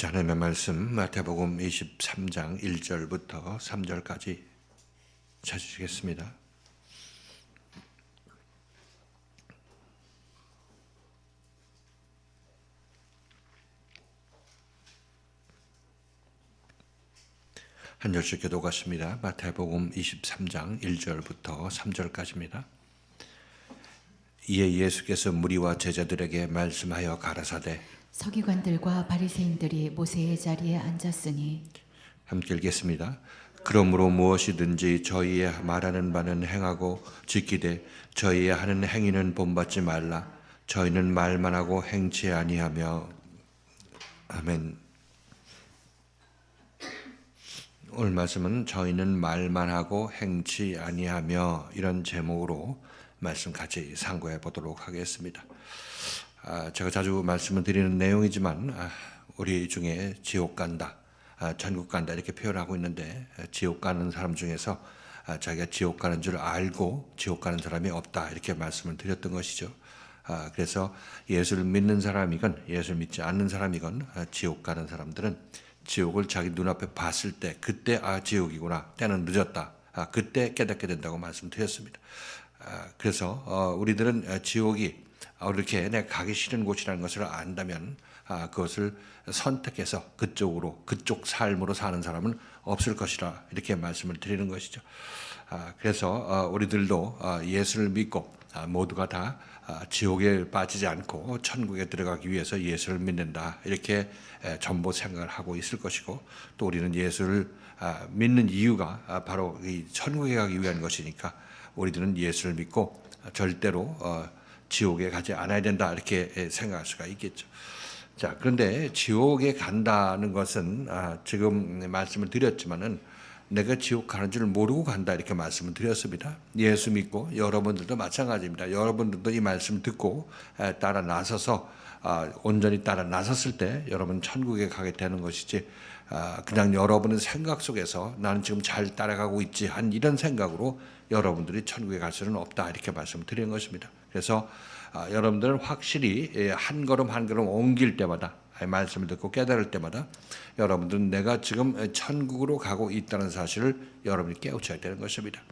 하나님의 말씀 마태복음 23장 1절부터 3절까지 찾으시겠습니다. 한 절씩 교독하십니다. 마태복음 23장 1절부터 3절까지입니다. 이에 예수께서 무리와 제자들에게 말씀하여 가라사대 서기관들과 바리새인들이 모세의 자리에 앉았으니 함께 읽겠습니다. 그러므로 무엇이든지 저희의 말하는 바는 행하고 지키되 저희의 하는 행위는 본받지 말라. 저희는 말만 하고 행치 아니하며. 아멘. 오늘 말씀은 저희는 말만 하고 행치 아니하며 이런 제목으로 말씀 같이 상고해 보도록 하겠습니다. 제가 자주 말씀을 드리는 내용이지만 우리 중에 지옥 간다, 천국 간다 이렇게 표현하고 있는데 지옥 가는 사람 중에서 자기가 지옥 가는 줄 알고 지옥 가는 사람이 없다 이렇게 말씀을 드렸던 것이죠. 그래서 예수를 믿는 사람이건 예수를 믿지 않는 사람이건 지옥 가는 사람들은 지옥을 자기 눈앞에 봤을 때 그때 지옥이구나, 때는 늦었다, 그때 깨닫게 된다고 말씀드렸습니다. 그래서 우리들은 지옥이 이렇게 내가 가기 싫은 곳이라는 것을 안다면 그것을 선택해서 그쪽 삶으로 사는 사람은 없을 것이라 이렇게 말씀을 드리는 것이죠. 그래서 우리들도 예수를 믿고 모두가 다 지옥에 빠지지 않고 천국에 들어가기 위해서 예수를 믿는다 이렇게 전부 생각을 하고 있을 것이고, 또 우리는 예수를 믿는 이유가 바로 이 천국에 가기 위한 것이니까 우리들은 예수를 믿고 절대로 지옥에 가지 않아야 된다 이렇게 생각할 수가 있겠죠. 자, 그런데 지옥에 간다는 것은 지금 말씀을 드렸지만은 내가 지옥 가는 줄 모르고 간다 이렇게 말씀을 드렸습니다. 예수 믿고 여러분들도 마찬가지입니다. 여러분들도 이 말씀 듣고 따라 나서서 온전히 따라 나섰을 때 여러분 천국에 가게 되는 것이지, 그냥 여러분의 생각 속에서 나는 지금 잘 따라가고 있지 한 이런 생각으로 여러분들이 천국에 갈 수는 없다 이렇게 말씀을 드린 것입니다. 그래서 여러분들은 확실히 한 걸음 한 걸음 옮길 때마다 말씀을 듣고 깨달을 때마다 여러분들은 내가 지금 천국으로 가고 있다는 사실을 여러분이 깨우쳐야 되는 것입니다.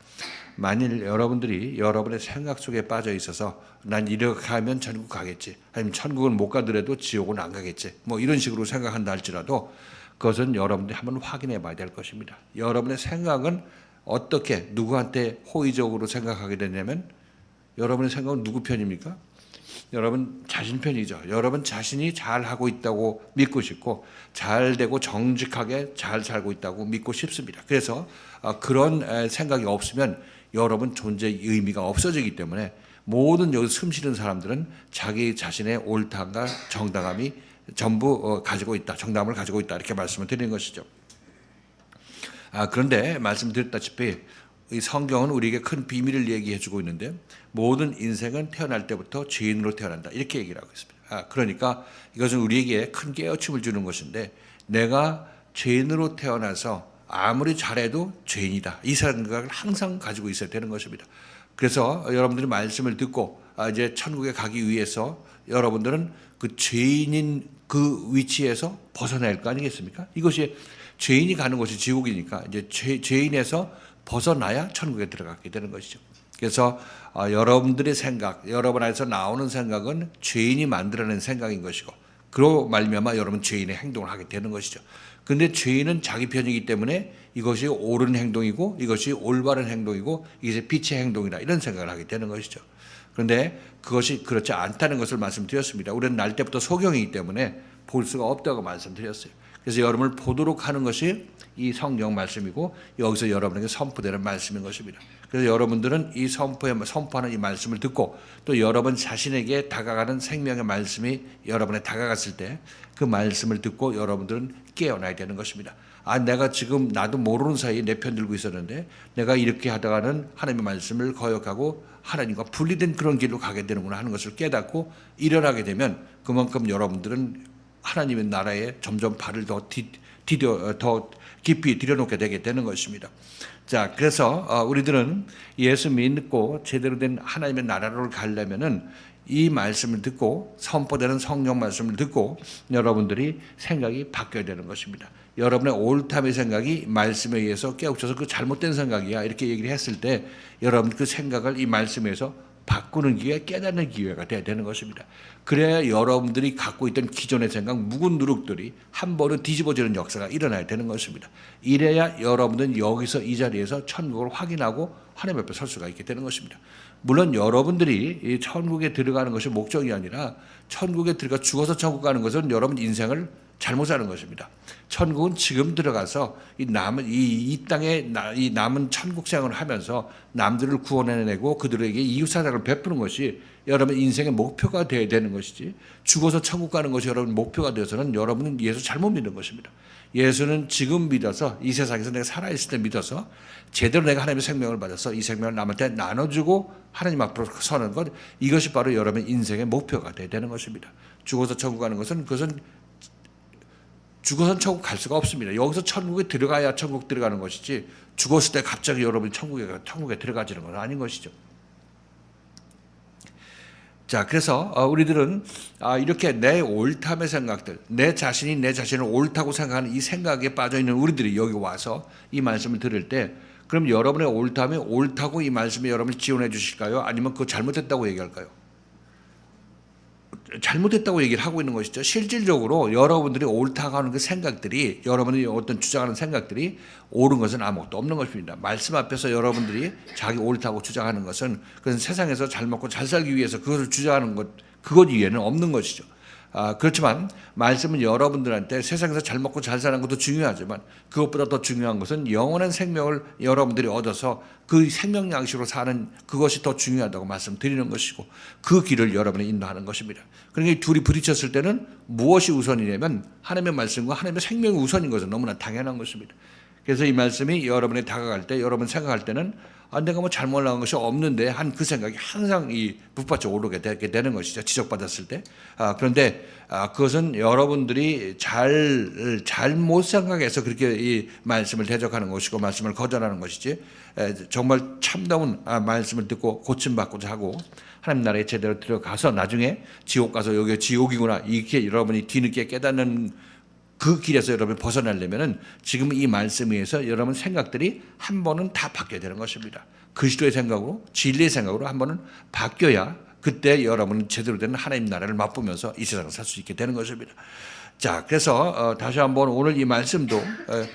만일 여러분들이 여러분의 생각 속에 빠져 있어서 난 이렇게 하면 천국 가겠지, 아니면 천국은 못 가더라도 지옥은 안 가겠지, 뭐 이런 식으로 생각한다 할지라도 그것은 여러분들이 한번 확인해 봐야 될 것입니다. 여러분의 생각은 어떻게 누구한테 호의적으로 생각하게 되냐면 여러분의 생각은 누구 편입니까? 여러분 자신 편이죠. 여러분 자신이 잘하고 있다고 믿고 싶고 잘 되고 정직하게 잘 살고 있다고 믿고 싶습니다. 그래서 그런 생각이 없으면 여러분 존재의 의미가 없어지기 때문에 모든 여기 숨 쉬는 사람들은 자기 자신의 옳다함과 정당함이 전부 가지고 있다, 정당함을 가지고 있다 이렇게 말씀을 드리는 것이죠. 그런데 말씀드렸다시피 이 성경은 우리에게 큰 비밀을 얘기해 주고 있는데 모든 인생은 태어날 때부터 죄인으로 태어난다 이렇게 얘기를 하고 있습니다. 그러니까 이것은 우리에게 큰 깨우침을 주는 것인데 내가 죄인으로 태어나서 아무리 잘해도 죄인이다 이 생각을 항상 가지고 있어야 되는 것입니다. 그래서 여러분들이 말씀을 듣고 이제 천국에 가기 위해서 여러분들은 그 죄인인 그 위치에서 벗어날 거 아니겠습니까? 이것이 죄인이 가는 곳이 지옥이니까 이제 죄인에서 벗어나야 천국에 들어가게 되는 것이죠. 그래서 여러분들의 생각, 여러분 안에서 나오는 생각은 죄인이 만들어낸 생각인 것이고, 그로 말미암아 여러분 죄인의 행동을 하게 되는 것이죠. 그런데 죄인은 자기 편이기 때문에 이것이 옳은 행동이고 이것이 올바른 행동이고 이것이 빛의 행동이다 이런 생각을 하게 되는 것이죠. 그런데 그것이 그렇지 않다는 것을 말씀드렸습니다. 우리는 날 때부터 소경이기 때문에 볼 수가 없다고 말씀드렸어요. 그래서 여러분을 보도록 하는 것이 이 성경 말씀이고 여기서 여러분에게 선포되는 말씀인 것입니다. 그래서 여러분들은 이 선포하는 이 말씀을 듣고 또 여러분 자신에게 다가가는 생명의 말씀이 여러분에 다가갔을 때 그 말씀을 듣고 여러분들은 깨어나야 되는 것입니다. 내가 지금 나도 모르는 사이에 내 편 들고 있었는데 내가 이렇게 하다가는 하나님의 말씀을 거역하고 하나님과 분리된 그런 길로 가게 되는구나 하는 것을 깨닫고 일어나게 되면 그만큼 여러분들은 하나님의 나라에 점점 발을 더 깊이 들여놓게 되게 되는 것입니다. 자, 그래서 우리들은 예수 믿고 제대로 된 하나님의 나라로 가려면은 이 말씀을 듣고 선포되는 성령 말씀을 듣고 여러분들이 생각이 바뀌어야 되는 것입니다. 여러분의 올타의 생각이 말씀에 의해서 깨우쳐서 그 잘못된 생각이야 이렇게 얘기를 했을 때 여러분 그 생각을 이 말씀에 의해서 바꾸는 기회, 깨닫는 기회가 돼야 되는 것입니다. 그래야 여러분들이 갖고 있던 기존의 생각, 묵은 누룩들이 한 번은 뒤집어지는 역사가 일어나야 되는 것입니다. 이래야 여러분들은 여기서 이 자리에서 천국을 확인하고 하나님 앞에 설 수가 있게 되는 것입니다. 물론 여러분들이 이 천국에 들어가는 것이 목적이 아니라 천국에 들어가 죽어서 천국 가는 것은 여러분 인생을 잘못 사는 것입니다. 천국은 지금 들어가서 이 땅에 이 남은 천국 생활을 하면서 남들을 구원해내고 그들에게 이웃 사랑을 베푸는 것이 여러분 인생의 목표가 되어야 되는 것이지 죽어서 천국 가는 것이 여러분 목표가 되어서는 여러분은 예수 잘못 믿는 것입니다. 예수는 지금 믿어서 이 세상에서 내가 살아있을 때 믿어서 제대로 내가 하나님의 생명을 받아서 이 생명을 남한테 나눠주고 하나님 앞으로 서는 것 이것이 바로 여러분 인생의 목표가 되어야 되는 것입니다. 죽어서 천국 가는 것은 그것은 죽어서는 천국 갈 수가 없습니다. 여기서 천국에 들어가야 천국 들어가는 것이지 죽었을 때 갑자기 여러분이 천국에 들어가지는 건 아닌 것이죠. 자, 그래서 우리들은 이렇게 내 옳담의 생각들, 내 자신이 내 자신을 옳다고 생각하는 이 생각에 빠져있는 우리들이 여기 와서 이 말씀을 들을 때 그럼 여러분의 옳담이 옳다고 이 말씀에 여러분을 지원해 주실까요? 아니면 그거 잘못했다고 얘기할까요? 잘못했다고 얘기를 하고 있는 것이죠. 실질적으로 여러분들이 옳다고 하는 그 생각들이 여러분이 어떤 주장하는 생각들이 옳은 것은 아무것도 없는 것입니다. 말씀 앞에서 여러분들이 자기 옳다고 주장하는 것은 그것은 세상에서 잘 먹고 잘 살기 위해서 그것을 주장하는 것 그것 이외에는 없는 것이죠. 그렇지만 말씀은 여러분들한테 세상에서 잘 먹고 잘 사는 것도 중요하지만 그것보다 더 중요한 것은 영원한 생명을 여러분들이 얻어서 그 생명 양식으로 사는 그것이 더 중요하다고 말씀드리는 것이고 그 길을 여러분이 인도하는 것입니다. 그러니까 둘이 부딪혔을 때는 무엇이 우선이냐면 하나님의 말씀과 하나님의 생명이 우선인 것은 너무나 당연한 것입니다. 그래서 이 말씀이 여러분이 다가갈 때 여러분 생각할 때는 내가 뭐 잘못 나온 것이 없는데 한 그 생각이 항상 이 북받쳐 오르게 되는 것이죠. 지적받았을 때. 그런데 그것은 여러분들이 잘못 생각해서 그렇게 이 말씀을 대적하는 것이고 말씀을 거절하는 것이지 정말 참다운 말씀을 듣고 고침받고자 하고 하나님 나라에 제대로 들어가서 나중에 지옥 가서 여기가 지옥이구나 이렇게 여러분이 뒤늦게 깨닫는 그 길에서 여러분이 벗어나려면은 지금 이 말씀에 의해서 여러분 생각들이 한 번은 다 바뀌어야 되는 것입니다. 그리스도의 생각으로 진리의 생각으로 한 번은 바뀌어야 그때 여러분은 제대로 된 하나님 나라를 맛보면서 이 세상을 살 수 있게 되는 것입니다. 자, 그래서 다시 한번 오늘 이 말씀도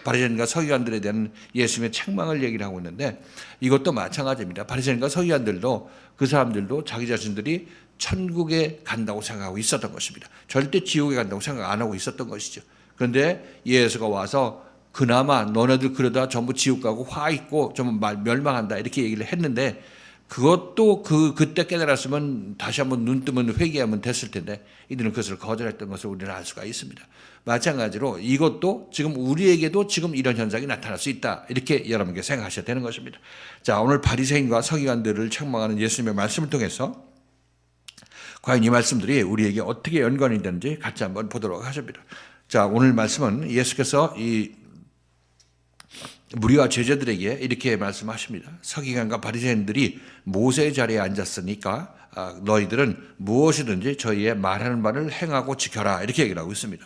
바리새인과 서기관들에 대한 예수님의 책망을 얘기를 하고 있는데 이것도 마찬가지입니다. 바리새인과 서기관들도 그 사람들도 자기 자신들이 천국에 간다고 생각하고 있었던 것입니다. 절대 지옥에 간다고 생각 안 하고 있었던 것이죠. 그런데 예수가 와서 그나마 너네들 그러다 전부 지옥 가고 화 있고 좀 멸망한다 이렇게 얘기를 했는데 그것도 그때 깨달았으면 다시 한번 눈 뜨면 회개하면 됐을 텐데 이들은 그것을 거절했던 것을 우리는 알 수가 있습니다. 마찬가지로 이것도 지금 우리에게도 지금 이런 현상이 나타날 수 있다 이렇게 여러분께 생각하셔야 되는 것입니다. 자, 오늘 바리새인과 서기관들을 책망하는 예수님의 말씀을 통해서 과연 이 말씀들이 우리에게 어떻게 연관이 되는지 같이 한번 보도록 하십니다. 자, 오늘 말씀은 예수께서 이 무리와 제자들에게 이렇게 말씀하십니다. 서기관과 바리새인들이 모세의 자리에 앉았으니까 너희들은 무엇이든지 저희의 말하는 바를 행하고 지켜라 이렇게 얘기를 하고 있습니다.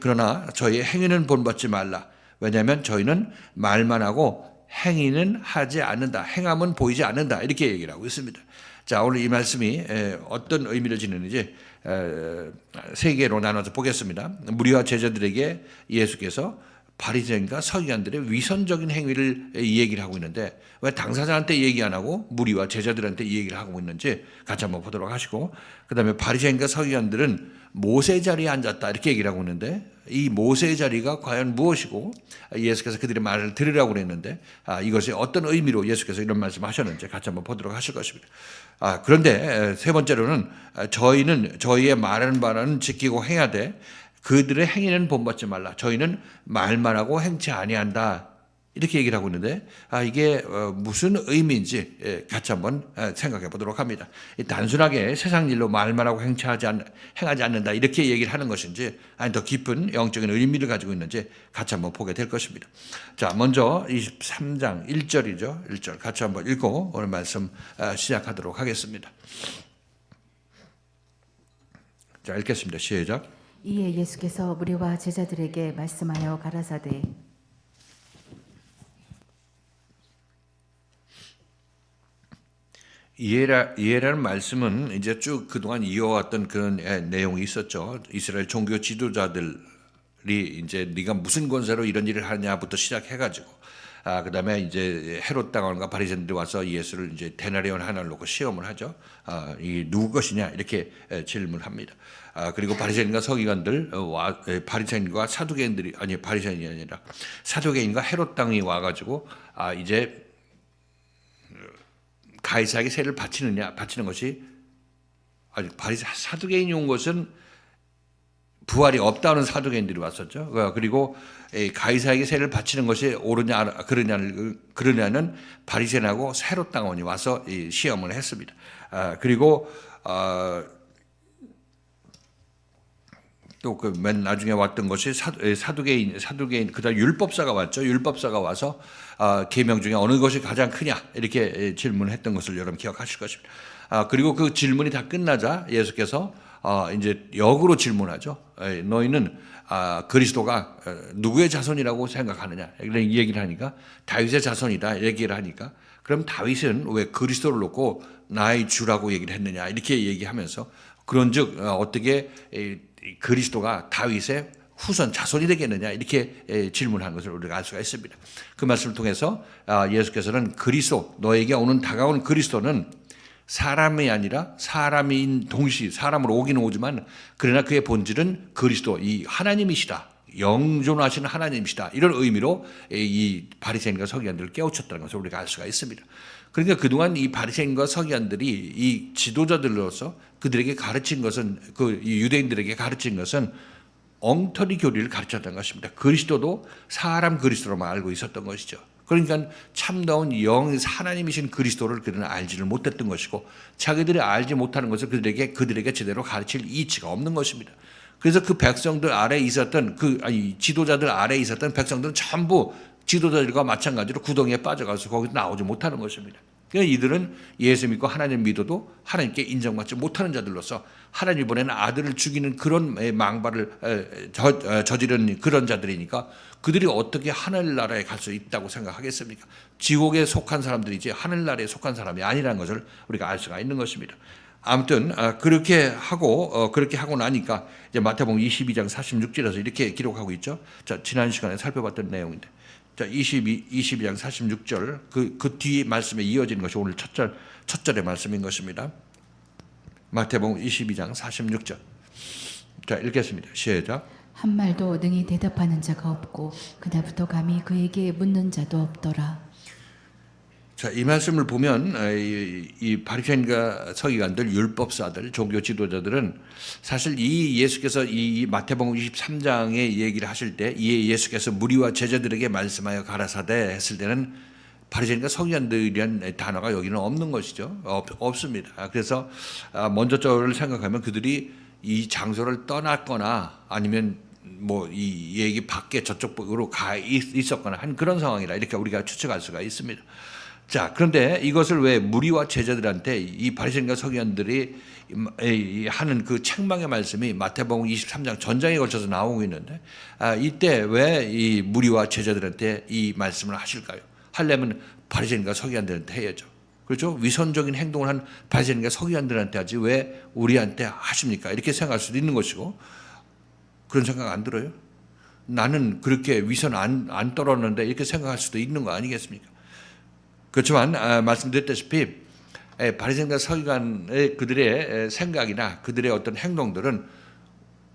그러나 저희의 행위는 본받지 말라. 왜냐하면 저희는 말만 하고 행위는 하지 않는다. 행함은 보이지 않는다. 이렇게 얘기를 하고 있습니다. 자, 오늘 이 말씀이 어떤 의미를 지니는지 세 개로 나눠서 보겠습니다. 무리와 제자들에게 예수께서 바리새인과 서기관들의 위선적인 행위를 얘기를 하고 있는데 왜 당사자한테 얘기 안 하고 무리와 제자들한테 얘기를 하고 있는지 같이 한번 보도록 하시고 그다음에 바리새인과 서기관들은 모세의 자리에 앉았다 이렇게 얘기를 하고 있는데 이 모세의 자리가 과연 무엇이고 예수께서 그들의 말을 들으라고 그랬는데 이것이 어떤 의미로 예수께서 이런 말씀하셨는지 같이 한번 보도록 하실 것입니다. 그런데 세 번째로는 저희는 저희의 말하는 바는 지키고 행해야 돼. 그들의 행위는 본받지 말라. 저희는 말만 하고 행치 아니한다. 이렇게 얘기를 하고 있는데 이게 무슨 의미인지 같이 한번 생각해 보도록 합니다. 단순하게 세상 일로 말만 하고 행하지 않는다 이렇게 얘기를 하는 것인지 아니 더 깊은 영적인 의미를 가지고 있는지 같이 한번 보게 될 것입니다. 자, 먼저 23장 1절이죠. 1절 같이 한번 읽고 오늘 말씀 시작하도록 하겠습니다. 자, 읽겠습니다. 시작. 이에 예수께서 무리와 제자들에게 말씀하여 가라사대 이해라는 말씀은 이제 쭉 그동안 이어왔던 그런 내용이 있었죠. 이스라엘 종교 지도자들이 이제 네가 무슨 권세로 이런 일을 하냐부터 시작해가지고 그다음에 이제 헤롯 당원과 바리새인들이 와서 예수를 이제 데나리온 하나를 놓고 시험을 하죠. 이 누구 것이냐 이렇게 질문합니다. 그리고 바리새인과 서기관들 바리새인과 사두개인들이 아니 바리새인이 아니라 사두개인과 헤롯 당이 와가지고 이제 가이사에게 세를 바치는 것이 아니 사두개인이 온 것은 부활이 없다는 사두개인들이 왔었죠. 그리고 가이사에게 세를 바치는 것이 옳으냐 그러냐는 바리새인하고 헤롯 당원이 와서 시험을 했습니다. 그리고 또 그 맨 나중에 왔던 것이 사두개인 그다음 율법사가 왔죠. 율법사가 와서 계명 중에 어느 것이 가장 크냐 이렇게 질문했던 것을 여러분 기억하실 것입니다. 그리고 그 질문이 다 끝나자 예수께서 이제 역으로 질문하죠. 너희는 그리스도가 누구의 자손이라고 생각하느냐 이런 얘기를 하니까 다윗의 자손이다 얘기를 하니까 그럼 다윗은 왜 그리스도를 놓고 나의 주라고 얘기를 했느냐 이렇게 얘기하면서 그런즉 어떻게 그리스도가 다윗의 후손 자손이 되겠느냐 이렇게 질문한 것을 우리가 알 수가 있습니다. 그 말씀을 통해서 예수께서는 그리스도 너에게 다가오는 그리스도는 사람이 아니라 사람인 동시 사람으로 오기는 오지만 그러나 그의 본질은 그리스도 이 하나님이시다. 영존하시는 하나님이시다. 이런 의미로 이 바리새인과 서기관들을 깨우쳤다는 것을 우리가 알 수가 있습니다. 그러니까 그동안 이 바리새인과 서기관들이 이 지도자들로서 그들에게 가르친 것은 그 유대인들에게 가르친 것은 엉터리 교리를 가르쳤던 것입니다. 그리스도도 사람 그리스도로만 알고 있었던 것이죠. 그러니까 참다운 영 하나님이신 그리스도를 그들은 알지를 못했던 것이고 자기들이 알지 못하는 것을 그들에게 제대로 가르칠 이치가 없는 것입니다. 그래서 그 백성들 아래에 있었던 지도자들 아래에 있었던 백성들은 전부 지도자들과 마찬가지로 구덩이에 빠져가서 거기서 나오지 못하는 것입니다. 그러니까 이들은 예수 믿고 하나님 믿어도 하나님께 인정받지 못하는 자들로서 하나님 보내는 아들을 죽이는 그런 망발을 저지른 그런 자들이니까 그들이 어떻게 하늘나라에 갈 수 있다고 생각하겠습니까? 지옥에 속한 사람들이지 하늘나라에 속한 사람이 아니라는 것을 우리가 알 수가 있는 것입니다. 아무튼 그렇게 하고 나니까 이제 마태복음 22장 46절에서 이렇게 기록하고 있죠. 자, 지난 시간에 살펴봤던 내용인데, 자 22장 46절 그 뒤 말씀에 이어지는 것이 오늘 첫 절의 말씀인 것입니다. 마태복음 22장 46절. 자 읽겠습니다. 시작. 한 말도 능히 대답하는 자가 없고 그날부터 감히 그에게 묻는 자도 없더라. 자, 이 말씀을 보면 이 바리새인과 서기관들, 율법사들, 종교 지도자들은 사실 이 예수께서 이 마태복음 23장의 얘기를 하실 때 이 예수께서 무리와 제자들에게 말씀하여 가라사대 했을 때는 바리새인과 서기관들이란 단어가 여기는 없는 것이죠. 없습니다. 그래서 먼저 저를 생각하면 그들이 이 장소를 떠났거나 아니면 뭐 이 얘기 밖에 저쪽으로 가 있었거나 한 그런 상황이라 이렇게 우리가 추측할 수가 있습니다. 자, 그런데 이것을 왜 무리와 제자들한테 이 바리새인과 서기관들이 하는 그 책망의 말씀이 마태복음 23장 전장에 걸쳐서 나오고 있는데 이때 왜 이 무리와 제자들한테 이 말씀을 하실까요? 하려면 바리새인과 서기관들한테 해야죠. 그렇죠? 위선적인 행동을 한 바리새인과 서기관들한테 하지 왜 우리한테 하십니까? 이렇게 생각할 수도 있는 것이고 그런 생각 안 들어요? 나는 그렇게 위선 안 떨었는데 이렇게 생각할 수도 있는 거 아니겠습니까? 그렇지만 말씀드렸다시피 바리새인과 서기관의 그들의 생각이나 그들의 어떤 행동들은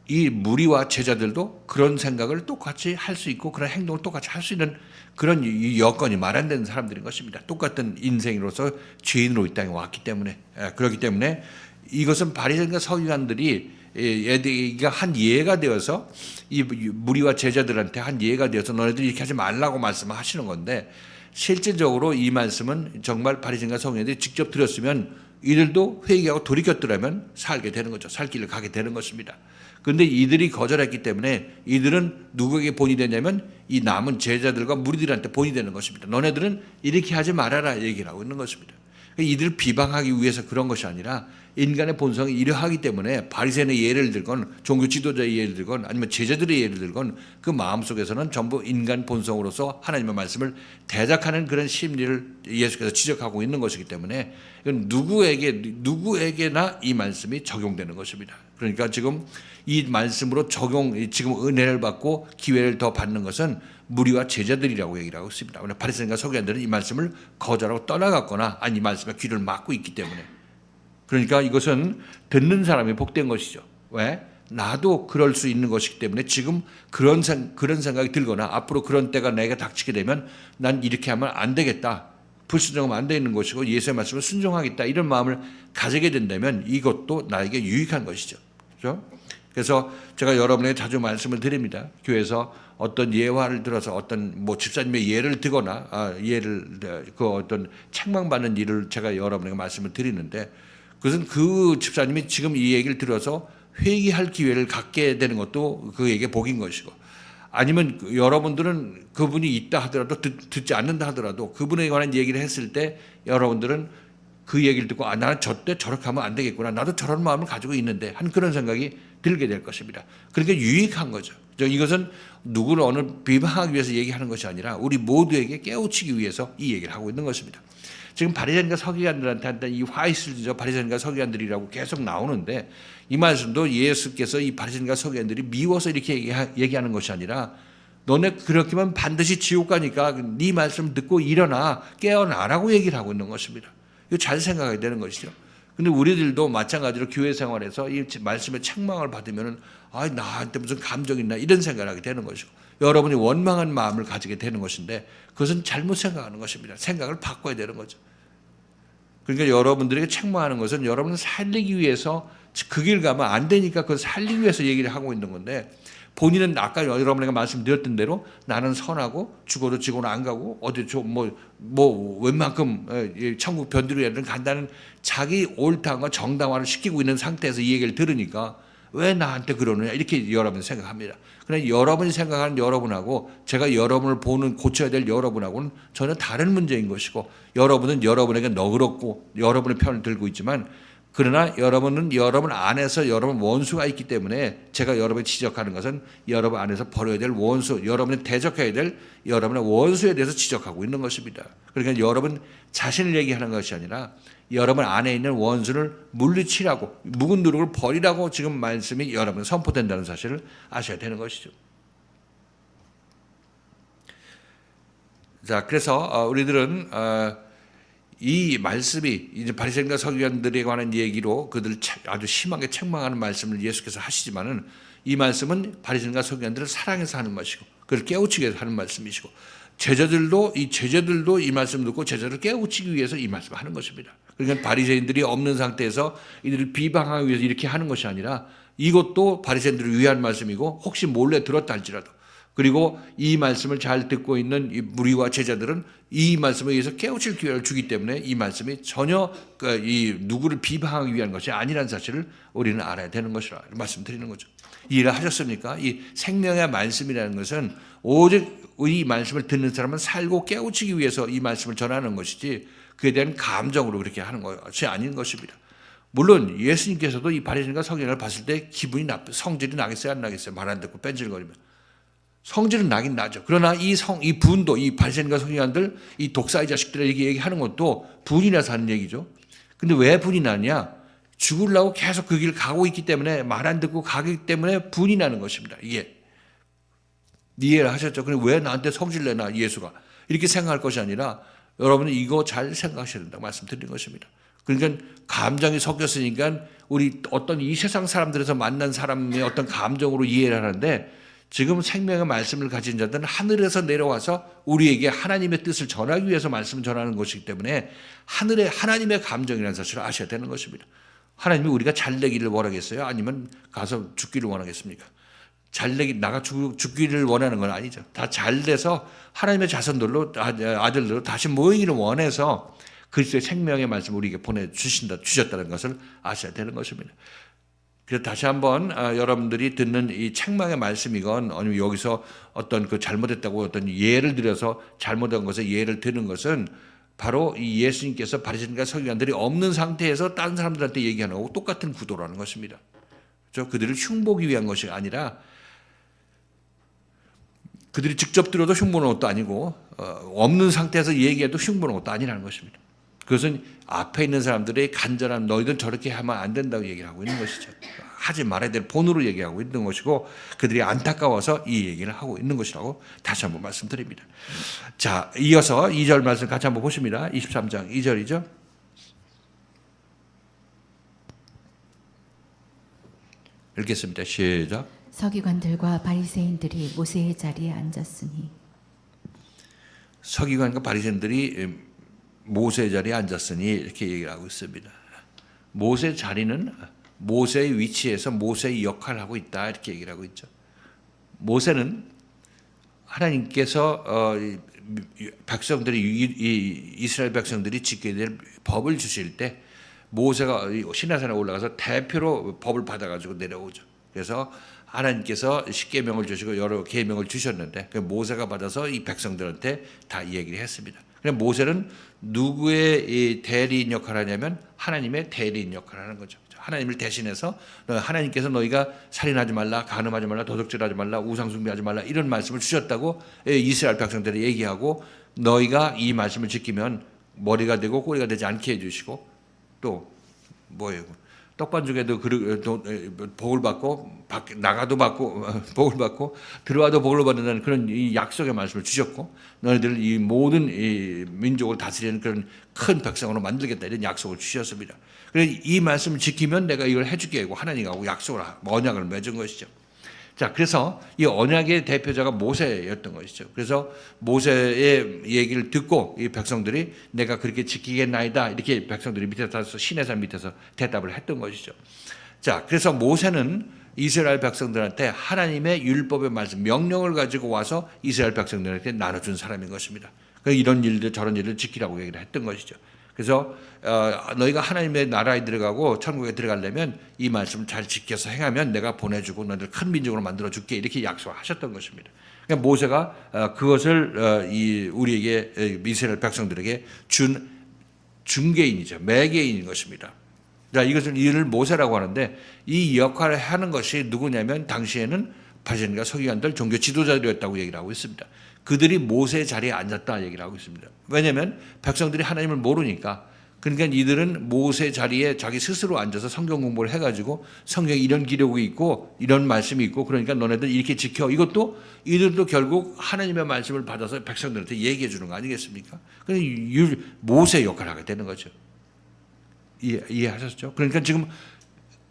이 무리와 제자들도 그런 생각을 똑같이 할 수 있고 그런 행동을 똑같이 할 수 있는 그런 여건이 마련된 사람들인 것입니다. 똑같은 인생으로서 죄인으로 이 땅에 왔기 때문에 그렇기 때문에 이것은 바리새인과 서기관들이 얘가 한 예가 되어서 이 무리와 제자들한테 한 예가 되어서 너네들이 이렇게 하지 말라고 말씀하시는 건데 실질적으로 이 말씀은 정말 바리새인과 서기관들이 직접 들었으면 이들도 회개하고 돌이켰더라면 살게 되는 거죠. 살 길을 가게 되는 것입니다. 그런데 이들이 거절했기 때문에 이들은 누구에게 본이 되냐면 이 남은 제자들과 무리들한테 본이 되는 것입니다. 너네들은 이렇게 하지 말아라 얘기를 하고 있는 것입니다. 이들을 비방하기 위해서 그런 것이 아니라 인간의 본성이 이러하기 때문에 바리새인의 예를 들건 종교 지도자의 예를 들건 아니면 제자들의 예를 들건 그 마음속에서는 전부 인간 본성으로서 하나님의 말씀을 대적하는 그런 심리를 예수께서 지적하고 있는 것이기 때문에 이건 누구에게나 이 말씀이 적용되는 것입니다. 그러니까 지금 이 말씀으로 지금 은혜를 받고 기회를 더 받는 것은 무리와 제자들이라고 얘기를 하고 있습니다. 바리새인과 서기관들은 이 말씀을 거절하고 떠나갔거나 아니 이 말씀에 귀를 막고 있기 때문에 그러니까 이것은 듣는 사람이 복된 것이죠. 왜? 나도 그럴 수 있는 것이기 때문에 지금 그런 생각이 들거나 앞으로 그런 때가 내게 닥치게 되면 난 이렇게 하면 안 되겠다. 불순종하면 안 되는 것이고 예수의 말씀을 순종하겠다. 이런 마음을 가지게 된다면 이것도 나에게 유익한 것이죠. 그렇죠? 그래서 제가 여러분에게 자주 말씀을 드립니다. 교회에서 어떤 예화를 들어서 어떤 집사님의 예를 들거나 어떤 책망받는 일을 제가 여러분에게 말씀을 드리는데 그것은 그 집사님이 지금 이 얘기를 들어서 회개할 기회를 갖게 되는 것도 그에게 복인 것이고 아니면 여러분들은 그분이 있다 하더라도 듣지 않는다 하더라도 그분에 관한 얘기를 했을 때 여러분들은 그 얘기를 듣고 나는 저때 저렇게 하면 안 되겠구나. 나도 저런 마음을 가지고 있는데 한 그런 생각이 들게 될 것입니다. 그러니까 유익한 거죠. 이것은 누구를 어느 비방하기 위해서 얘기하는 것이 아니라 우리 모두에게 깨우치기 위해서 이 얘기를 하고 있는 것입니다. 지금 바리새인과 서기관들한테 이 화이슬죠. 바리새인과 서기관들이라고 계속 나오는데 이 말씀도 예수께서 이 바리새인과 서기관들이 미워서 이렇게 얘기하는 것이 아니라 너네 그렇게만 반드시 지옥 가니까 네 말씀 듣고 일어나 깨어나라고 얘기를 하고 있는 것입니다. 이거 잘 생각해야 되는 것이죠. 근데 우리들도 마찬가지로 교회 생활에서 이 말씀의 책망을 받으면은 나한테 무슨 감정이 있나 이런 생각을 하게 되는 것이고 여러분이 원망한 마음을 가지게 되는 것인데 그것은 잘못 생각하는 것입니다. 생각을 바꿔야 되는 거죠. 그러니까 여러분들에게 책망하는 것은 여러분을 살리기 위해서 그 길 가면 안 되니까 그걸 살리기 위해서 얘기를 하고 있는 건데 본인은 아까 여러분에게 말씀드렸던 대로 나는 선하고 죽어도 지고는 안 가고 어디 웬만큼 천국 변두리라는 간다는 자기 옳다과 정당화를 시키고 있는 상태에서 이 얘기를 들으니까 왜 나한테 그러느냐 이렇게 여러분이 생각합니다. 그러나 여러분이 생각하는 여러분하고 제가 여러분을 보는 고쳐야 될 여러분하고는 전혀 다른 문제인 것이고 여러분은 여러분에게 너그럽고 여러분의 편을 들고 있지만 그러나 여러분은 여러분 안에서 여러분 원수가 있기 때문에 제가 여러분을 지적하는 것은 여러분 안에서 버려야 될 원수, 여러분이 대적해야 될 여러분의 원수에 대해서 지적하고 있는 것입니다. 그러니까 여러분 자신을 얘기하는 것이 아니라 여러분 안에 있는 원수를 물리치라고 묵은 누룩을 버리라고 지금 말씀이 여러분 선포된다는 사실을 아셔야 되는 것이죠. 자, 그래서 우리들은 이 말씀이 이제 바리새인과 서기관들에 관한 얘기로 그들을 아주 심하게 책망하는 말씀을 예수께서 하시지만은 이 말씀은 바리새인과 서기관들을 사랑해서 하는 것이고 그를 깨우치기 위해서 하는 말씀이시고 제자들도 이 말씀을 듣고 제자를 깨우치기 위해서 이 말씀을 하는 것입니다. 그러니까 바리새인들이 없는 상태에서 이들을 비방하기 위해서 이렇게 하는 것이 아니라 이것도 바리새인들을 위한 말씀이고 혹시 몰래 들었다 할지라도 그리고 이 말씀을 잘 듣고 있는 이 무리와 제자들은 이 말씀에 의해서 깨우칠 기회를 주기 때문에 이 말씀이 전혀 이 누구를 비방하기 위한 것이 아니라는 사실을 우리는 알아야 되는 것이라 말씀드리는 거죠. 이해를 하셨습니까? 이 생명의 말씀이라는 것은 오직 이 말씀을 듣는 사람은 살고 깨우치기 위해서 이 말씀을 전하는 것이지 그에 대한 감정으로 그렇게 하는 것이 아닌 것입니다. 물론 예수님께서도 이 바리새인과 서기관을 봤을 때 기분이 성질이 나겠어요, 안 나겠어요? 말 안 듣고 뺀질거리면. 성질은 나긴 나죠. 그러나 이 분도 이 바리새인과 서기관들 이 독사의 자식들에게 얘기하는 것도 분이 나서 하는 얘기죠. 근데 왜 분이 나냐? 죽으려고 계속 그 길 가고 있기 때문에 말 안 듣고 가기 때문에 분이 나는 것입니다. 이게 이해를 하셨죠? 그럼 왜 나한테 성질 내나 예수가 이렇게 생각할 것이 아니라 여러분은 이거 잘 생각하셔야 된다고 말씀드린 것입니다. 그러니까 감정이 섞였으니까 우리 어떤 이 세상 사람들에서 만난 사람의 어떤 감정으로 이해를 하는데 지금 생명의 말씀을 가진 자들은 하늘에서 내려와서 우리에게 하나님의 뜻을 전하기 위해서 말씀을 전하는 것이기 때문에 하나님의 감정이라는 사실을 아셔야 되는 것입니다. 하나님이 우리가 잘 되기를 원하겠어요? 아니면 가서 죽기를 원하겠습니까? 나가 죽기를 원하는 건 아니죠. 다 잘 돼서 하나님의 자손들로 아들들로 다시 모이기를 원해서 그리스도의 생명의 말씀을 우리에게 주셨다는 것을 아셔야 되는 것입니다. 그래서 다시 한번 여러분들이 듣는 이 책망의 말씀이건 아니면 여기서 어떤 그 잘못했다고 어떤 예를 들어서 잘못한 것에 예를 드는 것은 바로 이 예수님께서 바리새인과 서기관들이 없는 상태에서 다른 사람들한테 얘기하는 거하고 똑같은 구도라는 것입니다. 그렇죠? 그들을 흉보기 위한 것이 아니라 그들이 직접 들어도 흉보는 것도 아니고 없는 상태에서 얘기해도 흉보는 것도 아니라는 것입니다. 그것은 앞에 있는 사람들의 간절한 너희들 저렇게 하면 안 된다고 얘기를 하고 있는 것이죠. 하지 말아야 될 본으로 얘기하고 있는 것이고 그들이 안타까워서 이 얘기를 하고 있는 것이라고 다시 한번 말씀드립니다. 자, 이어서 2절 말씀 같이 한번 보십니다. 23장 2절이죠. 읽겠습니다. 시작. 서기관들과 바리새인들이 모세의 자리에 앉았으니 서기관과 바리새인들이 모세의 자리에 앉았으니 이렇게 얘기를 하고 있습니다. 모세의 자리는 모세의 위치에서 모세의 역할을 하고 있다 이렇게 얘기를 하고 있죠. 모세는 하나님께서 백성들이 이스라엘 백성들이 지켜야 될 법을 주실 때 모세가 시내산에 올라가서 대표로 법을 받아가지고 내려오죠. 그래서 하나님께서 십계명을 주시고 여러 계명을 주셨는데 모세가 받아서 이 백성들한테 다 얘기를 했습니다. 그럼 모세는 누구의 대리인 역할을 하냐면 하나님의 대리인 역할을 하는 거죠. 하나님을 대신해서 하나님께서 너희가 살인하지 말라, 간음하지 말라, 도둑질하지 말라, 우상숭배하지 말라 이런 말씀을 주셨다고 이스라엘 백성들이 얘기하고 너희가 이 말씀을 지키면 머리가 되고 꼬리가 되지 않게 해주시고 또 뭐예요? 떡반죽에도 복을 받고 나가도 받고 복을 받고 들어와도 복을 받는다는 그런 이 약속의 말씀을 주셨고 너희들을 이 모든 이 민족을 다스리는 그런 큰 백성으로 만들겠다 이런 약속을 주셨습니다. 그래서 이 말씀을 지키면 내가 이걸 해줄게 하고 하나님하고 약속을 언약을 맺은 것이죠. 자, 그래서 이 언약의 대표자가 모세였던 것이죠. 그래서 모세의 얘기를 듣고 이 백성들이 내가 그렇게 지키겠나이다 이렇게 백성들이 밑에서 시내산 밑에서 대답을 했던 것이죠. 자, 그래서 모세는 이스라엘 백성들한테 하나님의 율법의 말씀, 명령을 가지고 와서 이스라엘 백성들한테 나눠준 사람인 것입니다. 이런 일들 저런 일을 지키라고 얘기를 했던 것이죠. 그래서 너희가 하나님의 나라에 들어가고 천국에 들어가려면 이 말씀을 잘 지켜서 행하면 내가 보내주고 너희들 큰 민족으로 만들어줄게 이렇게 약속하셨던 것입니다. 그러니까 모세가 그것을 우리에게 이스라엘 백성들에게 준 중개인이죠. 매개인인 것입니다. 자, 이를 모세라고 하는데 이 역할을 하는 것이 누구냐면 당시에는 바리새인과 서기관들 종교 지도자들이었다고 얘기를 하고 있습니다. 그들이 모세의 자리에 앉았다 얘기를 하고 있습니다. 왜냐하면 백성들이 하나님을 모르니까 그러니까 이들은 모세 자리에 자기 스스로 앉아서 성경 공부를 해가지고 성경에 이런 기록이 있고 이런 말씀이 있고 그러니까 너네들 이렇게 지켜 이것도 이들도 결국 하나님의 말씀을 받아서 백성들한테 얘기해 주는 거 아니겠습니까? 그래서 모세 역할을 하게 되는 거죠. 이해하셨죠? 그러니까 지금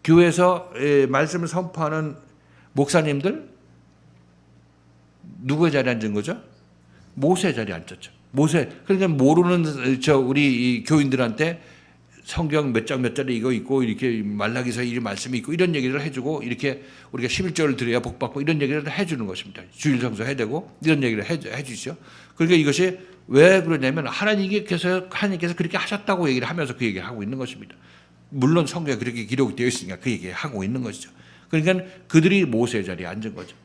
교회에서 말씀을 선포하는 목사님들 누구의 자리에 앉은 거죠? 모세의 자리에 앉았죠. 모세. 그러니까 모르는 우리 교인들한테 성경 몇 장 몇 절에 이거 있고 이렇게 말라기서에 이 말씀이 있고 이런 얘기를 해주고 이렇게 우리가 11절을 드려야 복받고 이런 얘기를 해주는 것입니다. 주일 성수 해야 되고 이런 얘기를 해주죠. 그러니까 이것이 왜 그러냐면 하나님께서 그렇게 하셨다고 얘기를 하면서 그 얘기를 하고 있는 것입니다. 물론 성경에 그렇게 기록이 되어 있으니까 그 얘기를 하고 있는 것이죠. 그러니까 그들이 모세의 자리에 앉은 거죠.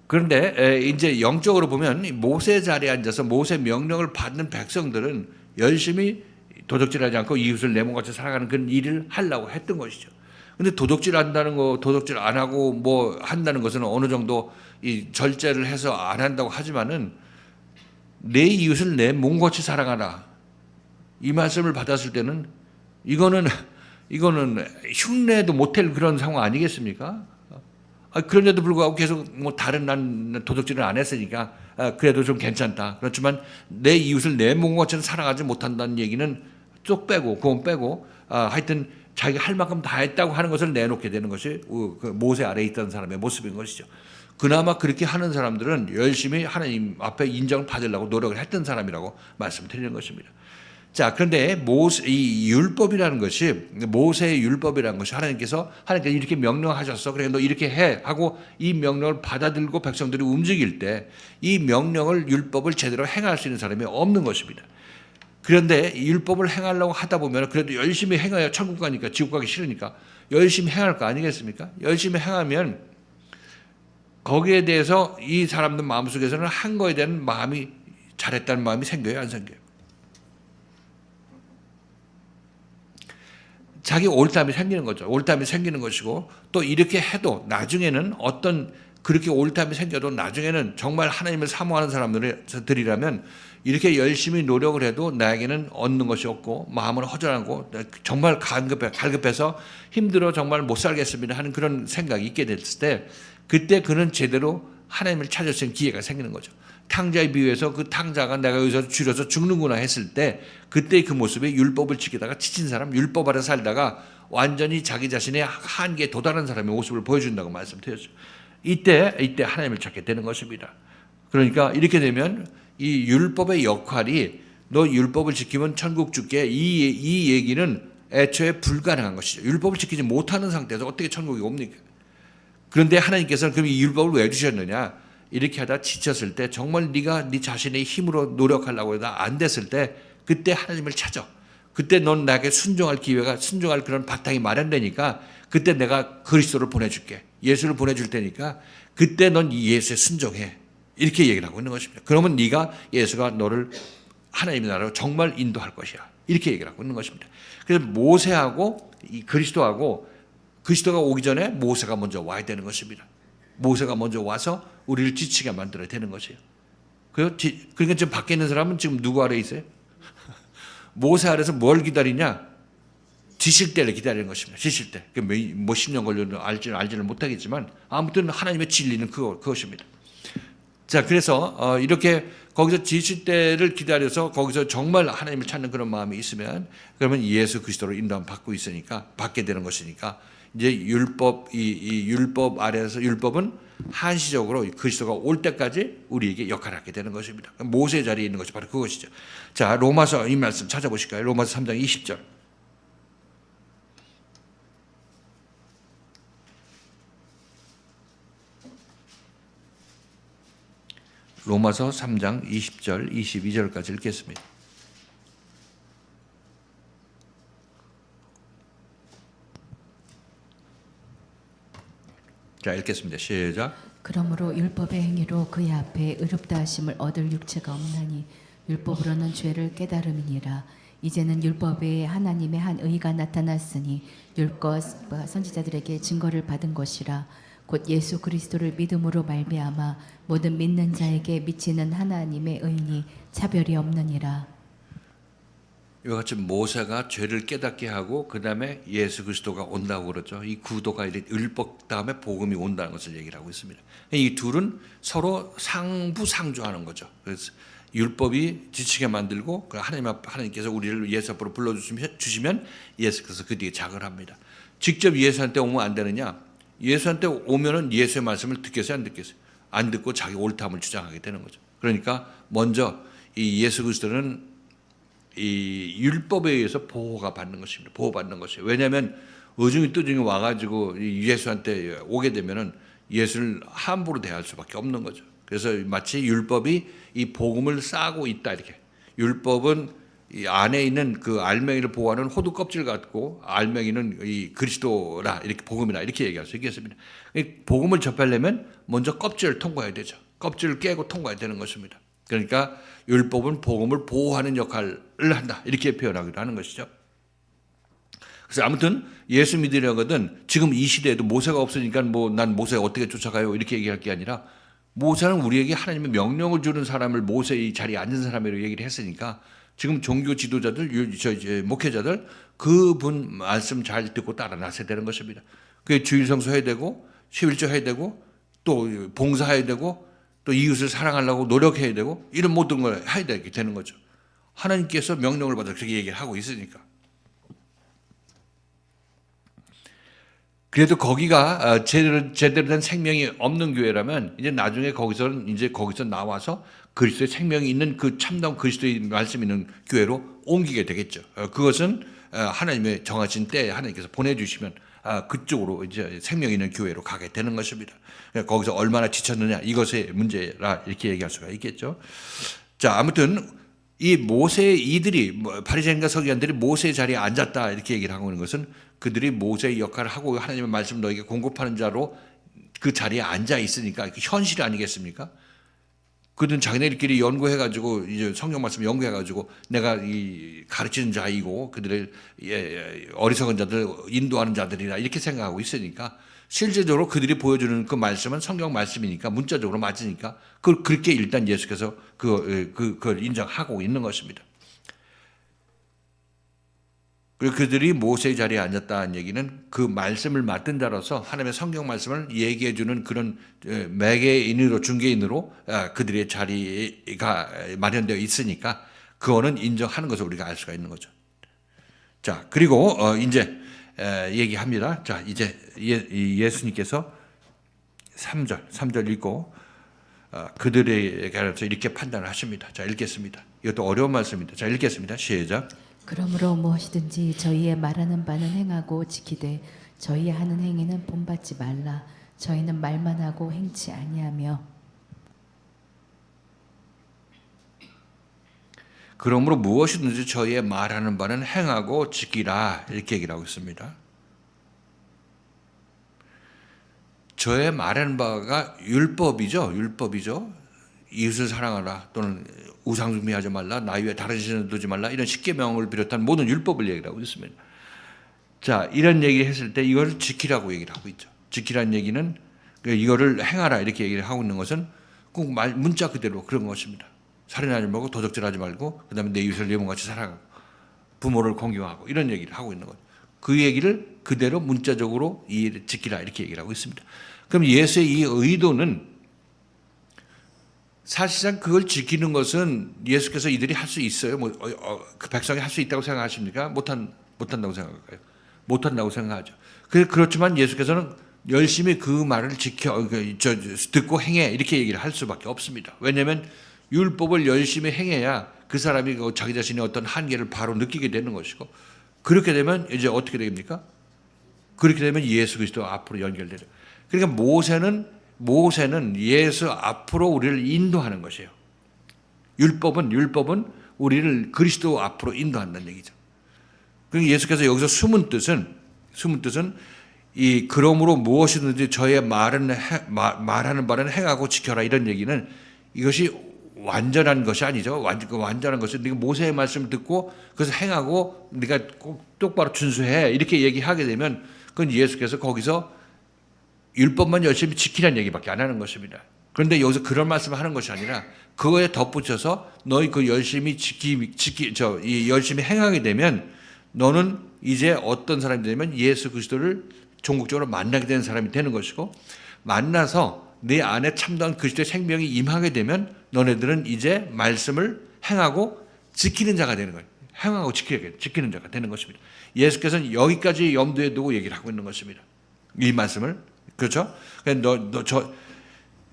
그런데 이제 영적으로 보면 모세 자리에 앉아서 모세 명령을 받는 백성들은 열심히 도둑질하지 않고 이웃을 내 몸같이 살아가는 그런 일을 하려고 했던 것이죠. 그런데 도둑질 한다는 거, 도둑질 안 하고 뭐 한다는 것은 어느 정도 이 절제를 해서 안 한다고 하지만은 내 이웃을 내 몸같이 사랑하라. 이 말씀을 받았을 때는 이거는 흉내도 못할 그런 상황 아니겠습니까? 그런데도 불구하고 계속 뭐 다른 난 도둑질을 안 했으니까 그래도 좀 괜찮다. 그렇지만 내 이웃을 내 몸같이 사랑하지 못한다는 얘기는 쪽 빼고 그건 빼고 하여튼 자기가 할 만큼 다 했다고 하는 것을 내놓게 되는 것이 그 모세 아래에 있던 사람의 모습인 것이죠. 그나마 그렇게 하는 사람들은 열심히 하나님 앞에 인정을 받으려고 노력을 했던 사람이라고 말씀드리는 것입니다. 자, 그런데 이 율법이라는 것이 모세의 율법이라는 것이 하나님께서 이렇게 명령하셨어. 그래 너 이렇게 해 하고 이 명령을 받아들고 백성들이 움직일 때 이 명령을 율법을 제대로 행할 수 있는 사람이 없는 것입니다. 그런데 율법을 행하려고 하다 보면 그래도 열심히 행해야 천국 가니까 지옥 가기 싫으니까 열심히 행할 거 아니겠습니까? 열심히 행하면 거기에 대해서 이 사람들 마음속에서는 한 거에 대한 마음이 잘했다는 마음이 생겨요, 안 생겨요? 자기 옳다함이 생기는 거죠. 옳다함이 생기는 것이고 또 이렇게 해도 나중에는 어떤 그렇게 옳다함이 생겨도 나중에는 정말 하나님을 사모하는 사람들이라면 이렇게 열심히 노력을 해도 나에게는 얻는 것이 없고 마음은 허전하고 정말 갈급해서 힘들어 정말 못 살겠습니다 하는 그런 생각이 있게 됐을 때 그때 그는 제대로 하나님을 찾을 수 있는 기회가 생기는 거죠. 탕자에 비유해서 그 탕자가 내가 여기서 줄여서 죽는구나 했을 때 그때 그 모습이 율법을 지키다가 지친 사람, 율법 아래 살다가 완전히 자기 자신의 한계에 도달한 사람의 모습을 보여준다고 말씀드렸죠. 이때 하나님을 찾게 되는 것입니다. 그러니까 이렇게 되면 이 율법의 역할이 너 율법을 지키면 천국 줄게 이 얘기는 애초에 불가능한 것이죠. 율법을 지키지 못하는 상태에서 어떻게 천국이 옵니까? 그런데 하나님께서는 그럼 이 율법을 왜 주셨느냐? 이렇게 하다 지쳤을 때 정말 네가 네 자신의 힘으로 노력하려고 해도 안 됐을 때 그때 하나님을 찾아. 그때 넌 나에게 순종할 기회가 순종할 그런 바탕이 마련되니까 그때 내가 그리스도를 보내줄게. 예수를 보내줄 테니까 그때 넌 이 예수에 순종해. 이렇게 얘기를 하고 있는 것입니다. 그러면 네가 예수가 너를 하나님의 나라로 정말 인도할 것이야. 이렇게 얘기를 하고 있는 것입니다. 그래서 모세하고 이 그리스도가 오기 전에 모세가 먼저 와야 되는 것입니다. 모세가 먼저 와서 우리를 지치게 만들어야 되는 것이에요. 그러니까 지금 밖에 있는 사람은 지금 누구 아래 있어요? 모세 아래서 뭘 기다리냐? 지실 때를 기다리는 것입니다. 지실 때. 뭐 10년 걸려도 알지는 못하겠지만 아무튼 하나님의 진리는 그것입니다. 자, 그래서 이렇게 거기서 지실 때를 기다려서 거기서 정말 하나님을 찾는 그런 마음이 있으면 그러면 예수 그리스도로 인도함 받고 있으니까 받게 되는 것이니까 이제 이 율법 아래에서 율법은 한시적으로 그리스도가 올 때까지 우리에게 역할을 하게 되는 것입니다. 모세의 자리에 있는 것이 바로 그것이죠. 자, 로마서 이 말씀 찾아보실까요? 로마서 3장 20절. 로마서 3장 20절, 22절까지 읽겠습니다. 자, 읽겠습니다. 시작. 그러므로 율법의 행위로 그의 앞에 의롭다 하심을 얻을 육체가 없나니 율법으로는 죄를 깨달음이니라. 이제는 율법에 하나님의 한 의가 나타났으니 율법과 선지자들에게 증거를 받은 것이라. 곧 예수 그리스도를 믿음으로 말미암아 모든 믿는 자에게 미치는 하나님의 의니 차별이 없느니라. 이와 같이 모세가 죄를 깨닫게 하고 그 다음에 예수 그리스도가 온다고 그러죠. 이 구도가 율법 다음에 복음이 온다는 것을 얘기를 하고 있습니다. 이 둘은 서로 상부상조하는 거죠. 그래서 율법이 지치게 만들고 하나님께서 우리를 예수 앞으로 불러주시면 예수께서 그 뒤에 작을 합니다. 직접 예수한테 오면 안 되느냐? 예수한테 오면은 예수의 말씀을 듣겠어요, 안 듣겠어요? 안 듣고 자기 옳다함을 주장하게 되는 거죠. 그러니까 먼저 이 예수 그리스도는 이 율법에 의해서 보호가 받는 것입니다. 보호받는 것이에요. 왜냐하면 의중이 뜨중이 와가지고 예수한테 오게 되면은 예수를 함부로 대할 수밖에 없는 거죠. 그래서 마치 율법이 이 복음을 싸고 있다 이렇게. 율법은 이 안에 있는 그 알맹이를 보호하는 호두 껍질 같고 알맹이는 이 그리스도라 이렇게 복음이라 이렇게 얘기할 수 있겠습니다. 복음을 접하려면 먼저 껍질을 통과해야 되죠. 껍질을 깨고 통과해야 되는 것입니다. 그러니까 율법은 복음을 보호하는 역할을 한다 이렇게 표현하기도 하는 것이죠. 그래서 아무튼 예수 믿으려거든 지금 이 시대에도 모세가 없으니까 뭐 난 모세 어떻게 쫓아가요 이렇게 얘기할 게 아니라 모세는 우리에게 하나님의 명령을 주는 사람을 모세의 자리에 앉은 사람으로 얘기를 했으니까 지금 종교 지도자들, 목회자들 그분 말씀 잘 듣고 따라 나서야 되는 것입니다. 그게 주일성수 해야 되고 11조 해야 되고 또 봉사해야 되고 또 이웃을 사랑하려고 노력해야 되고 이런 모든 걸 해야 되는 거죠. 하나님께서 명령을 받아 그렇게 얘기를 하고 있으니까. 그래도 거기가 제대로 된 생명이 없는 교회라면 이제 나중에 거기서 나와서 그리스도의 생명이 있는 그 참다운 그리스도의 말씀 있는 교회로 옮기게 되겠죠. 그것은 하나님의 정하신 때에 하나님께서 보내주시면 그쪽으로 이제 생명 있는 교회로 가게 되는 것입니다. 거기서 얼마나 지쳤느냐 이것의 문제라 이렇게 얘기할 수가 있겠죠. 자, 아무튼 이 이들이 바리새인과 서기관들이 모세의 자리에 앉았다 이렇게 얘기를 하고 있는 것은 그들이 모세의 역할을 하고 하나님의 말씀 너에게 공급하는 자로 그 자리에 앉아 있으니까 그 현실이 아니겠습니까? 그들은 자기네들끼리 연구해가지고 이제 성경 말씀 연구해가지고 내가 이 가르치는 자이고 그들을 어리석은 자들 인도하는 자들이라 이렇게 생각하고 있으니까 실제적으로 그들이 보여주는 그 말씀은 성경 말씀이니까 문자적으로 맞으니까 그렇게 일단 예수께서 그걸 인정하고 있는 것입니다. 그리고 그들이 모세의 자리에 앉았다는 얘기는 그 말씀을 맡은 자로서 하나님의 성경 말씀을 얘기해 주는 그런 매개인으로 중개인으로 그들의 자리가 마련되어 있으니까 그거는 인정하는 것을 우리가 알 수가 있는 거죠. 자, 그리고 이제 얘기합니다. 자, 이제 예수님께서 3절 읽고 그들에게 가서 이렇게 판단을 하십니다. 자, 읽겠습니다. 이것도 어려운 말씀입니다. 자, 읽겠습니다. 시작. 그러므로 무엇이든지 저희의 말하는 바는 행하고 지키되 저희의 하는 행위는 본받지 말라. 저희는 말만 하고 행치 아니하며. 그러므로 무엇이든지 저희의 말하는 바는 행하고 지키라 이렇게 얘기를 하고 있습니다. 저의 말하는 바가 율법이죠. 이웃을 사랑하라 또는 우상 숭배하지 말라, 나 위에 다른 신을 두지 말라 이런 십계명을 비롯한 모든 율법을 얘기하고 있습니다. 자, 이런 얘기를 했을 때 이걸 지키라고 얘기를 하고 있죠. 지키라는 얘기는 이거를 행하라 이렇게 얘기를 하고 있는 것은 꼭 문자 그대로 그런 것입니다. 살인하지 말고 도적질하지 말고 그다음에 내 이웃을 내 몸같이 사랑하고 부모를 공경하고 이런 얘기를 하고 있는 거죠. 그 얘기를 그대로 문자적으로 지키라 이렇게 얘기를 하고 있습니다. 그럼 예수의 이 의도는 사실상 그걸 지키는 것은 예수께서 이들이 할 수 있어요. 그 백성이 할 수 있다고 생각하십니까? 못한다고 생각할까요? 못한다고 생각하죠. 그렇지만 예수께서는 열심히 그 말을 듣고 행해 이렇게 얘기를 할 수밖에 없습니다. 왜냐하면 율법을 열심히 행해야 그 사람이 자기 자신의 어떤 한계를 바로 느끼게 되는 것이고 그렇게 되면 이제 어떻게 됩니까? 그렇게 되면 예수 그리스도 앞으로 연결되죠. 그러니까 모세는 예수 앞으로 우리를 인도하는 것이에요. 율법은 우리를 그리스도 앞으로 인도한다는 얘기죠. 그러니까 예수께서 여기서 숨은 뜻은 그러므로 무엇이든지 저의 말하는 바는 행하고 지켜라 이런 얘기는 이것이 완전한 것이 아니죠. 완전한 것은 네가 모세의 말씀을 듣고 그것을 행하고 네가 꼭 똑바로 준수해 이렇게 얘기하게 되면 그건 예수께서 거기서 율법만 열심히 지키라는 얘기밖에 안 하는 것입니다. 그런데 여기서 그런 말씀을 하는 것이 아니라 그거에 덧붙여서 너희 그 열심히 열심히 행하게 되면 너는 이제 어떤 사람이 되면 예수 그리스도를 종국적으로 만나게 되는 사람이 되는 것이고 만나서 내 안에 참다운 그리스도의 생명이 임하게 되면 너네들은 이제 말씀을 행하고 지키는 자가 되는 거예요. 행하고 지키는 자가 되는 것입니다. 예수께서는 여기까지 염두에 두고 얘기를 하고 있는 것입니다. 이 말씀을 그렇죠?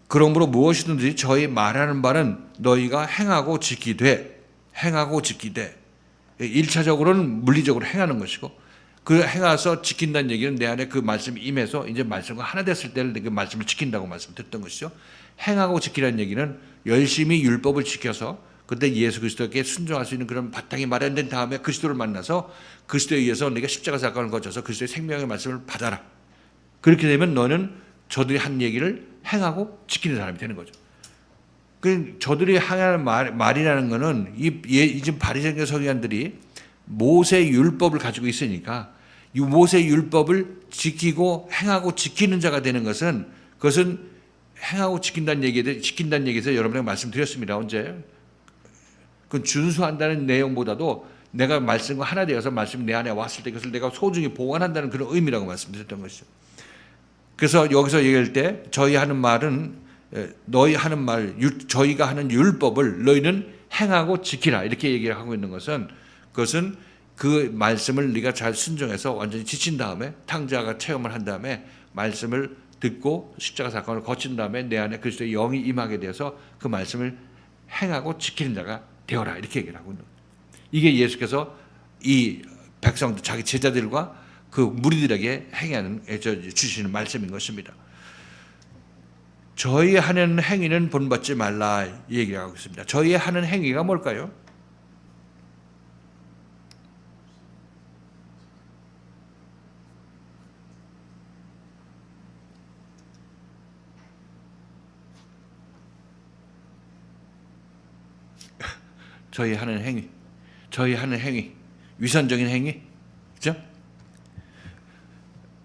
그러므로 무엇이든지 저희 말하는 바는 너희가 행하고 지키되 1차적으로는 물리적으로 행하는 것이고 그 행해서 지킨다는 얘기는 내 안에 그 말씀이 임해서 이제 말씀과 하나 됐을 때를 그 말씀을 지킨다고 말씀드렸던 것이죠. 행하고 지키라는 얘기는 열심히 율법을 지켜서 그때 예수 그리스도께 순종할 수 있는 그런 바탕이 마련된 다음에 그리스도를 만나서 그리스도에 의해서 내가 십자가 사건을 거쳐서 그리스도의 생명의 말씀을 받아라. 그렇게 되면 너는 저들이 한 얘기를 행하고 지키는 사람이 되는 거죠. 저들이 하는 말이라는 것은 지금 바리새인과 서기관들이 모세 율법을 가지고 있으니까 이 모세 율법을 지키고 행하고 지키는 자가 되는 것은 그것은 행하고 지킨다는 얘기에서 여러분에게 말씀드렸습니다. 언제? 그 준수한다는 내용보다도 내가 말씀과 하나 되어서 말씀이 내 안에 왔을 때 그것을 내가 소중히 보관한다는 그런 의미라고 말씀드렸던 것이죠. 그래서 여기서 얘기할 때 저희 하는 말은 너희 하는 말 저희가 하는 율법을 너희는 행하고 지키라 이렇게 얘기를 하고 있는 것은 그것은 그 말씀을 네가 잘 순종해서 완전히 지킨 다음에 탕자가 체험을 한 다음에 말씀을 듣고 십자가 사건을 거친 다음에 내 안에 그리스도의 영이 임하게 돼서 그 말씀을 행하고 지키는 자가 되어라 이렇게 얘기를 하고 있는 거예요. 이게 예수께서 이 백성들 자기 제자들과 그 무리들에게 주시는 말씀인 것입니다. 저희 하는 행위는 본받지 말라 얘기하고 있습니다. 저희 하는 행위가 뭘까요? 저희 하는 행위, 위선적인 행위, 그죠?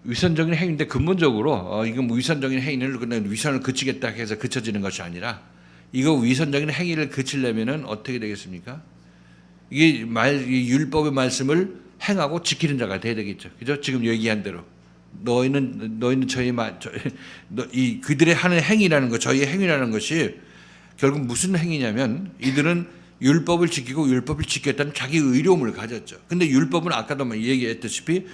위선적인 행위인데 근본적으로 이건 뭐 위선적인 행위를 그냥 위선을 그치겠다 해서 그쳐지는 것이 아니라 이거 위선적인 행위를 그치려면은 어떻게 되겠습니까? 이게 이 율법의 말씀을 행하고 지키는 자가 돼야 되겠죠. 그죠? 지금 얘기한 대로 너희는 저희 이 그들의 하는 행위라는 것, 저희의 행위라는 것이 결국 무슨 행위냐면 이들은 율법을 지키고 율법을 지켰다는 자기 의로움을 가졌죠. 근데 율법은 아까도 얘기했다시피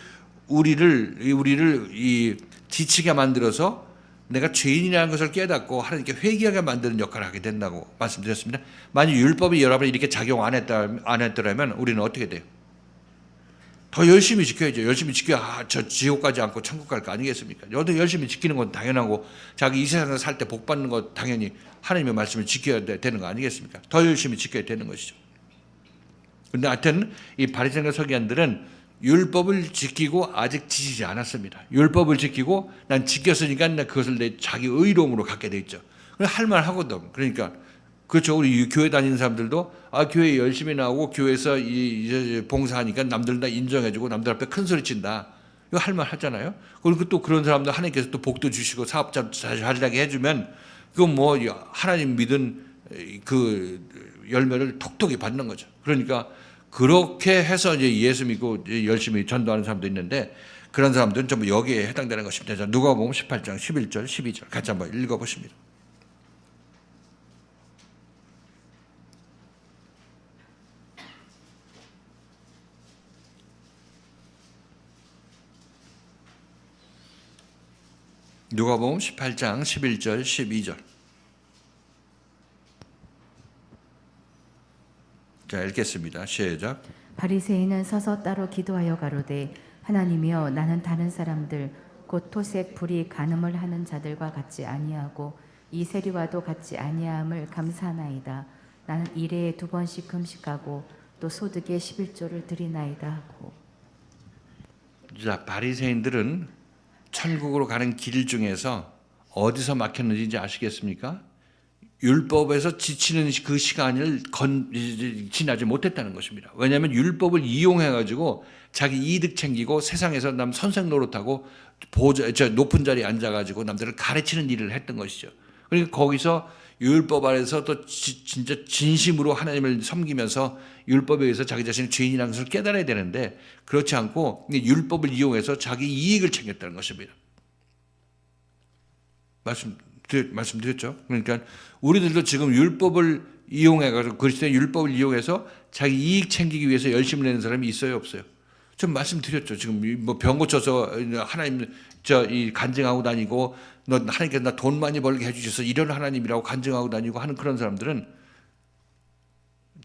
우리를 이 지치게 만들어서 내가 죄인이라는 것을 깨닫고 하나님께 회개하게 만드는 역할을 하게 된다고 말씀드렸습니다. 만약 율법이 여러분이 이렇게 작용 안 했더라면 우리는 어떻게 돼요? 더 열심히 지켜야죠. 열심히 지켜야 저 지옥 가지 않고 천국 갈 거 아니겠습니까? 여도 열심히 지키는 건 당연하고 자기 이 세상에서 살 때 복 받는 것 당연히 하나님의 말씀을 지켜야 되는 거 아니겠습니까? 더 열심히 지켜야 되는 것이죠. 그런데 하여튼 이 바리새인과 서기관들은 율법을 지키고 아직 지키지 않았습니다. 율법을 지키고 난 지켰으니까 그것을 내 자기 의로움으로 갖게 돼 있죠. 할 말 하거든. 그러니까 그렇죠. 우리 교회 다니는 사람들도 교회 열심히 나오고 교회에서 이제 봉사하니까 남들 다 인정해주고 남들 앞에 큰 소리 친다. 이거 할 말 하잖아요. 그리고 또 그런 사람들 하나님께서 또 복도 주시고 사업자 잘하게 해주면 그건 뭐 하나님 믿은 그 열매를 톡톡히 받는 거죠. 그러니까 그렇게 해서 이제 예수 믿고 열심히 전도하는 사람도 있는데 그런 사람들은 전부 여기에 해당되는 것입니다. 누가복음 18장 11절 12절 같이 한번 읽어보십니다. 누가복음 18장 11절 12절. 자, 읽겠습니다. 시작. 바리새인은 서서 따로 기도하여 가로되 하나님이여 나는 다른 사람들 곧 토색 불의 간음을 하는 자들과 같지 아니하고 이 세리와도 같지 아니함을 감사하나이다. 나는 일에 2번씩 금식하고 또 소득의 11조를 드리나이다 하고. 자, 바리새인들은 천국으로 가는 길 중에서 어디서 막혔는지 아시겠습니까? 율법에서 지치는 그 시간을 지나지 못했다는 것입니다. 왜냐하면 율법을 이용해가지고 자기 이득 챙기고 세상에서 남 선생 노릇하고 높은 자리에 앉아가지고 남들을 가르치는 일을 했던 것이죠. 그러니까 거기서 율법 아래서 또 진짜 진심으로 하나님을 섬기면서 율법에 의해서 자기 자신이 죄인이라는 것을 깨달아야 되는데 그렇지 않고 율법을 이용해서 자기 이익을 챙겼다는 것입니다. 말씀드렸죠. 그러니까 우리들도 지금 율법을 이용해가지고 그리스도의 율법을 이용해서 자기 이익 챙기기 위해서 열심히 내는 사람이 있어요, 없어요? 좀 말씀드렸죠. 지금 뭐 병 고쳐서 하나님 이 간증하고 다니고 너 하나님께서 나 돈 많이 벌게 해주셔서 이런 하나님이라고 간증하고 다니고 하는 그런 사람들은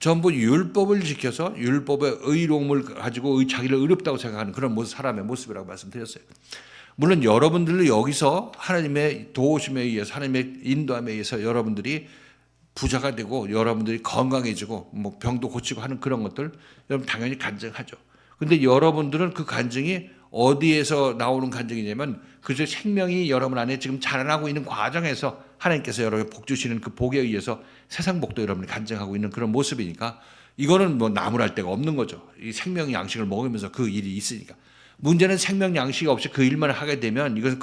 전부 율법을 지켜서 율법의 의로움을 가지고 자기를 의롭다고 생각하는 그런 사람의 모습이라고 말씀드렸어요. 물론 여러분들도 여기서 하나님의 도우심에 의해서 하나님의 인도함에 의해서 여러분들이 부자가 되고 여러분들이 건강해지고 뭐 병도 고치고 하는 그런 것들 여러분 당연히 간증하죠. 근데 여러분들은 그 간증이 어디에서 나오는 간증이냐면 그저 생명이 여러분 안에 지금 자라나고 있는 과정에서 하나님께서 여러분에게 복 주시는 그 복에 의해서 세상 복도 여러분이 간증하고 있는 그런 모습이니까 이거는 뭐 나무랄 데가 없는 거죠. 이 생명의 양식을 먹으면서 그 일이 있으니까. 문제는 생명 양식이 없이 그 일만 하게 되면 이것은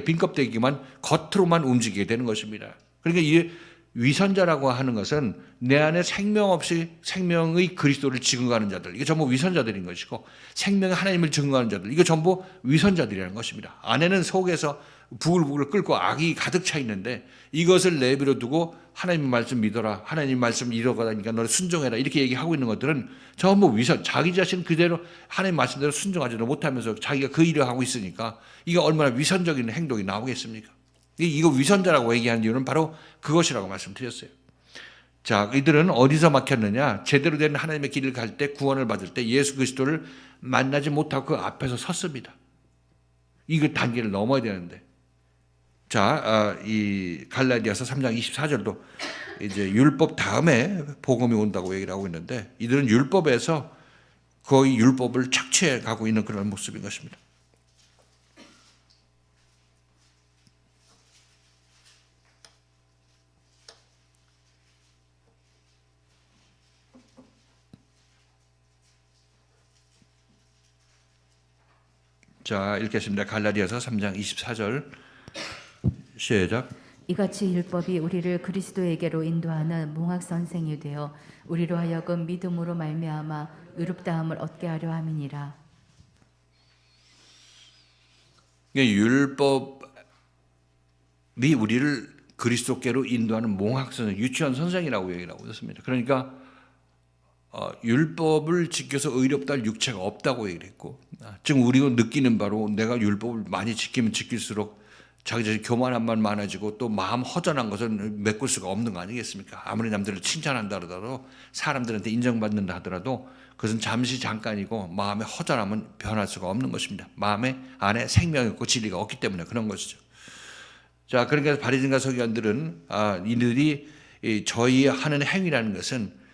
빈 껍데기만 겉으로만 움직이게 되는 것입니다. 그러니까 이 위선자라고 하는 것은 내 안에 생명 없이 생명의 그리스도를 증거하는 자들, 이게 전부 위선자들인 것이고 생명의 하나님을 증거하는 자들, 이게 전부 위선자들이라는 것입니다. 안에는 속에서 부글부글 끓고 악이 가득 차 있는데 이것을 내버려 두고 하나님 말씀 믿어라, 하나님 말씀 이뤄가니까 너를 순종해라 이렇게 얘기하고 있는 것들은 전부 위선, 자기 자신 그대로 하나님 말씀대로 순종하지도 못하면서 자기가 그 일을 하고 있으니까 이게 얼마나 위선적인 행동이 나오겠습니까? 이거 위선자라고 얘기하는 이유는 바로 그것이라고 말씀드렸어요. 자, 이들은 어디서 막혔느냐? 제대로 된 하나님의 길을 갈 때 구원을 받을 때 예수 그리스도를 만나지 못하고 그 앞에서 섰습니다. 이거 단계를 넘어야 되는데. 자, 이 갈라디아서 3장 24절도 이제 율법 다음에 복음이 온다고 얘기를 하고 있는데 이들은 율법에서 거의 율법을 착취해 가고 있는 그런 모습인 것입니다. 자, 읽겠습니다. 갈라디아서 3장 24절 시작. 이같이 율법이 우리를 그리스도에게로 인도하는 몽학 선생이 되어 우리로 하여금 믿음으로 말미암아 의롭다함을 얻게 하려 함이니라. 율법이 우리를 그리스도께로 인도하는 몽학 선생, 유치원 선생이라고 얘기를 하고 있습니다. 그러니까 율법을 지켜서 의롭다 할 육체가 없다고 얘기를 했고, 지금 우리가 느끼는 바로 내가 율법을 많이 지키면 지킬수록 자기 자신 교만함만 많아지고 또 마음 허전한 것을 메꿀 수가 없는 거 아니겠습니까? 아무리 남들을 칭찬한다 하더라도 사람들한테 인정받는다 하더라도 그것은 잠시 잠깐이고 마음의 허전함은 변할 수가 없는 것입니다. 마음의 안에 생명이 없고 진리가 없기 때문에 그런 것이죠. 자, 그러니까 바리새인과 서기관들은 이들이 저희 하는 행위라는 것은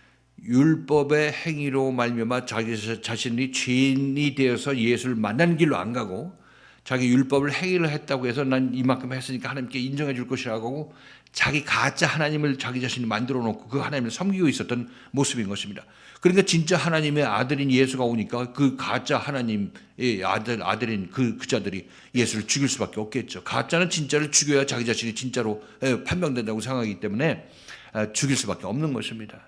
율법의 행위로 말미암아 자기 자신이 죄인이 되어서 예수를 만나는 길로 안 가고 자기 율법을 행위를 했다고 해서 난 이만큼 했으니까 하나님께 인정해 줄 것이라고 하고 자기 가짜 하나님을 자기 자신이 만들어 놓고 그 하나님을 섬기고 있었던 모습인 것입니다. 그러니까 진짜 하나님의 아들인 예수가 오니까 그 가짜 하나님의 아들인 그 자들이 예수를 죽일 수밖에 없겠죠. 가짜는 진짜를 죽여야 자기 자신이 진짜로 판명된다고 생각하기 때문에 죽일 수밖에 없는 것입니다.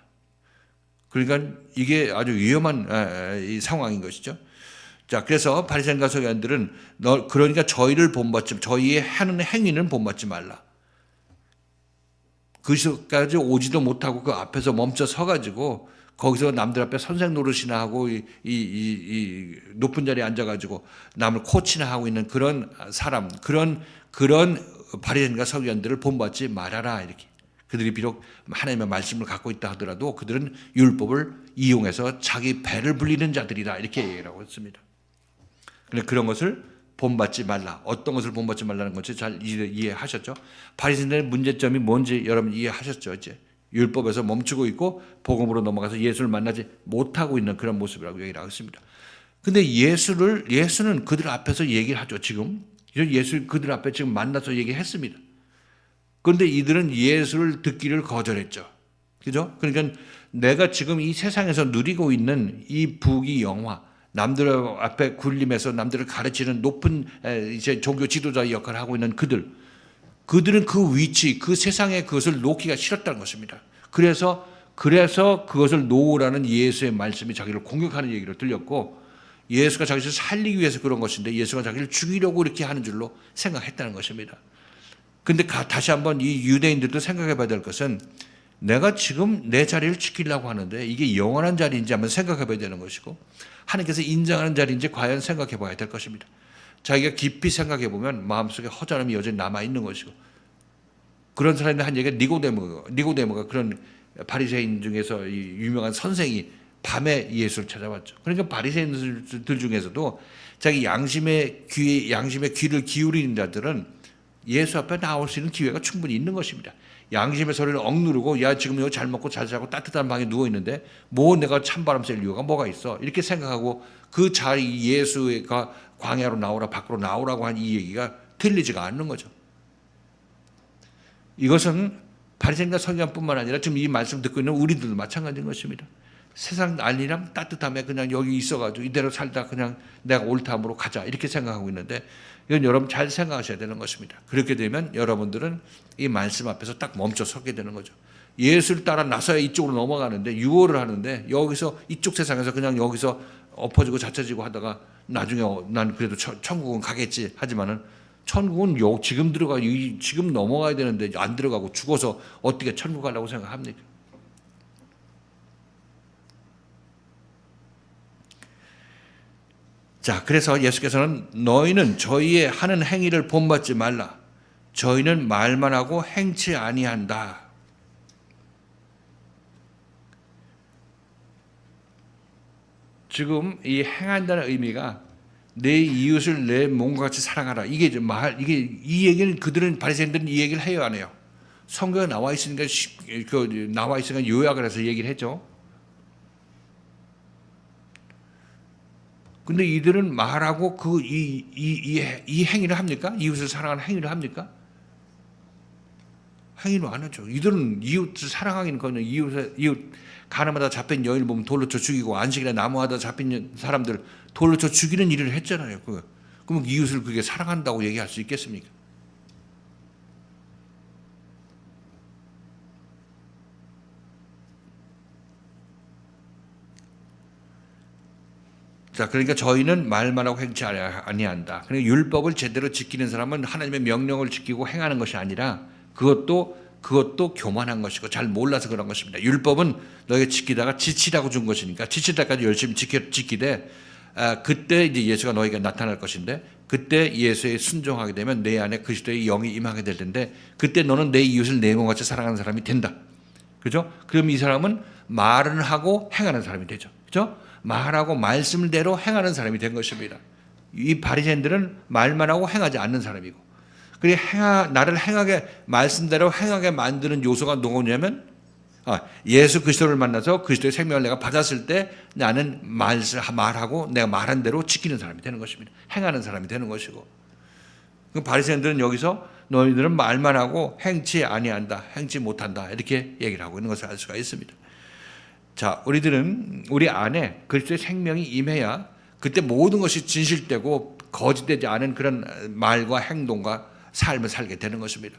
그러니까 이게 아주 위험한 상황인 것이죠. 자, 그래서 바리새인과 서기관들은 그러니까 저희를 본받지, 저희의 하는 행위는 본받지 말라. 그것까지 오지도 못하고 그 앞에서 멈춰 서가지고 거기서 남들 앞에 선생 노릇이나 하고 이 높은 자리에 앉아가지고 남을 코치나 하고 있는 그런 사람, 그런 바리새인과 서기관들을 본받지 말아라 이렇게. 그들이 비록 하나님의 말씀을 갖고 있다 하더라도 그들은 율법을 이용해서 자기 배를 불리는 자들이다 이렇게 얘기를 하고 있습니다. 그런데 그런 것을 본받지 말라. 어떤 것을 본받지 말라는 것을 잘 이해하셨죠? 바리새인들의 문제점이 뭔지 여러분 이해하셨죠? 이제 율법에서 멈추고 있고 복음으로 넘어가서 예수를 만나지 못하고 있는 그런 모습이라고 얘기를 하고 있습니다. 근데 예수는 그들 앞에서 얘기를 하죠. 지금 예수 그들 앞에 지금 만나서 얘기했습니다. 그런데 이들은 예수를 듣기를 거절했죠. 그죠? 그러니까 내가 지금 이 세상에서 누리고 있는 이 부귀 영화, 남들 앞에 군림해서 남들을 가르치는 높은 이제 종교 지도자의 역할을 하고 있는 그들은 그 위치, 그 세상에 그것을 놓기가 싫었다는 것입니다. 그래서 그것을 놓으라는 예수의 말씀이 자기를 공격하는 얘기를 들렸고 예수가 자기를 살리기 위해서 그런 것인데 예수가 자기를 죽이려고 이렇게 하는 줄로 생각했다는 것입니다. 근데 다시 한번 이 유대인들도 생각해 봐야 될 것은 내가 지금 내 자리를 지키려고 하는데 이게 영원한 자리인지 한번 생각해 봐야 되는 것이고 하나님께서 인정하는 자리인지 과연 생각해 봐야 될 것입니다. 자기가 깊이 생각해 보면 마음속에 허전함이 여전히 남아있는 것이고 그런 사람이 한 얘기가 니고데모가 그런 바리새인 중에서 이 유명한 선생이 밤에 예수를 찾아왔죠. 그러니까 바리새인들 중에서도 자기 양심의 귀를 기울이는 자들은 예수 앞에 나올 수 있는 기회가 충분히 있는 것입니다. 양심의 소리를 억누르고 야 지금 이거 잘 먹고 잘 자고 따뜻한 방에 누워 있는데 뭐 내가 찬바람 쐴 이유가 뭐가 있어 이렇게 생각하고 그 자리 예수가 광야로 나오라 밖으로 나오라고 한 이 얘기가 들리지가 않는 거죠. 이것은 바리새인과 서기관뿐만 아니라 지금 이 말씀 듣고 있는 우리들도 마찬가지인 것입니다. 세상 난리랑 따뜻함에 그냥 여기 있어가지고 이대로 살다 그냥 내가 옳다함으로 가자 이렇게 생각하고 있는데 이건 여러분 잘 생각하셔야 되는 것입니다. 그렇게 되면 여러분들은 이 말씀 앞에서 딱 멈춰 서게 되는 거죠. 예수를 따라 나서야 이쪽으로 넘어가는데 유월을 하는데 여기서 이쪽 세상에서 그냥 여기서 엎어지고 자처지고 하다가 나중에 난 그래도 천국은 가겠지 하지만은 천국은 지금 지금 넘어가야 되는데 안 들어가고 죽어서 어떻게 천국 가려고 생각합니까? 자, 그래서 예수께서는 너희는 저희의 하는 행위를 본받지 말라. 저희는 말만 하고 행치 아니한다. 지금 이 행한다는 의미가 내 이웃을 내 몸과 같이 사랑하라. 이 얘기는 그들은 바리새인들은 이 얘기를 해요, 안 해요? 성경에 나와 있으니까 나와 있으니까 요약을 해서 얘기를 했죠. 근데 이들은 말하고 이 행위를 합니까? 이웃을 사랑하는 행위를 합니까? 행위를 안 하죠. 이들은 이웃을 사랑하기는 거는 이웃 가나마다 잡힌 여인을 보면 돌로 쳐 죽이고 안식일에 나무하다 잡힌 사람들 돌로 쳐 죽이는 일을 했잖아요. 그럼 이웃을 그게 사랑한다고 얘기할 수 있겠습니까? 자, 그러니까 저희는 말만 하고 행치 아니한다. 그러니까 율법을 제대로 지키는 사람은 하나님의 명령을 지키고 행하는 것이 아니라 그것도 교만한 것이고 잘 몰라서 그런 것입니다. 율법은 너희가 지키다가 지치라고 준 것이니까 지칠 때까지 열심히 지키되 그때 이제 예수가 너희가 나타날 것인데 그때 예수에 순종하게 되면 내 안에 그리스도의 영이 임하게 될 텐데 그때 너는 내 이웃을 내 몸같이 사랑하는 사람이 된다. 그죠? 그럼 이 사람은 말은 하고 행하는 사람이 되죠. 그죠? 말하고 말씀대로 행하는 사람이 된 것입니다. 이 바리새인들은 말만 하고 행하지 않는 사람이고, 그리고 나를 말씀대로 행하게 만드는 요소가 누구냐면 예수 그리스도를 만나서 그리스도의 생명을 내가 받았을 때 나는 말하고 내가 말한 대로 지키는 사람이 되는 것입니다. 행하는 사람이 되는 것이고, 바리새인들은 여기서 너희들은 말만 하고 행치 아니한다, 행치 못한다 이렇게 얘기를 하고 있는 것을 알 수가 있습니다. 자, 우리들은 우리 안에 그리스도의 생명이 임해야 그때 모든 것이 진실되고 거짓되지 않은 그런 말과 행동과 삶을 살게 되는 것입니다.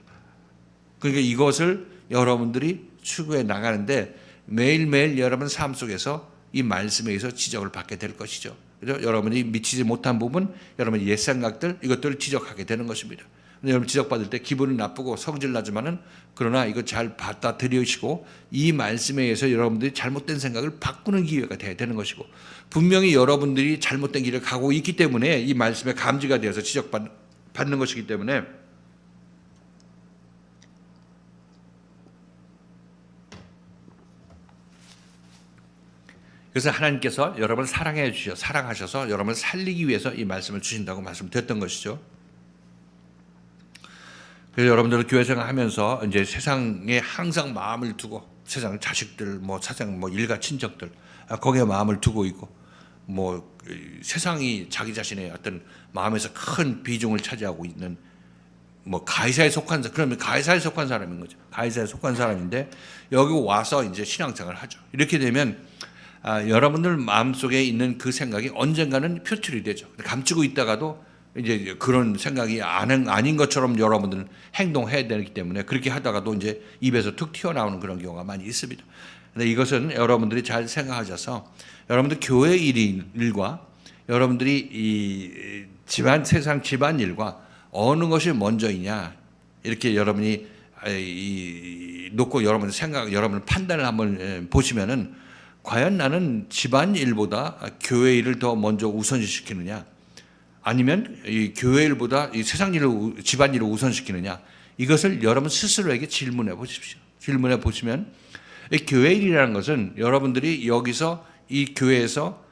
그러니까 이것을 여러분들이 추구해 나가는데 매일매일 여러분 삶 속에서 이 말씀에 의해서 지적을 받게 될 것이죠. 그래서 여러분이 미치지 못한 부분, 여러분의 옛 생각들 이것들을 지적하게 되는 것입니다. 여러분 지적받을 때 기분은 나쁘고 성질 나지만은 그러나 이거 잘 받아들이시고 이 말씀에 의해서 여러분들이 잘못된 생각을 바꾸는 기회가 돼야 되는 것이고, 분명히 여러분들이 잘못된 길을 가고 있기 때문에 이 말씀에 감지가 되어서 지적받는 것이기 때문에 그래서 하나님께서 여러분을 사랑하셔서 여러분을 살리기 위해서 이 말씀을 주신다고 말씀드렸던 것이죠. 그래서 여러분들은 교회 생활하면서 이제 세상에 항상 마음을 두고 세상 자식들, 사장, 일가 친척들 거기에 마음을 두고 있고, 세상이 자기 자신의 어떤 마음에서 큰 비중을 차지하고 있는 가이사에 속한 그러면 가이사에 속한 사람인 거죠. 가이사에 속한 사람인데 여기 와서 이제 신앙생활을 하죠. 이렇게 되면 여러분들 마음속에 있는 그 생각이 언젠가는 표출이 되죠. 감추고 있다가도 이제 그런 생각이 아닌 것처럼 여러분들은 행동해야 되기 때문에 그렇게 하다가도 이제 입에서 툭 튀어나오는 그런 경우가 많이 있습니다. 근데 이것은 여러분들이 잘 생각하셔서 여러분들 교회 일과 여러분들이 이 세상 집안 일과 어느 것이 먼저이냐 이렇게 여러분이 놓고 여러분 판단을 한번 보시면은 과연 나는 집안 일보다 교회 일을 더 먼저 우선시키느냐, 아니면 이 교회 일보다 이 세상 일을 집안 일을 우선시키느냐, 이것을 여러분 스스로에게 질문해 보십시오. 질문해 보시면 이 교회 일이라는 것은 여러분들이 여기서 이 교회에서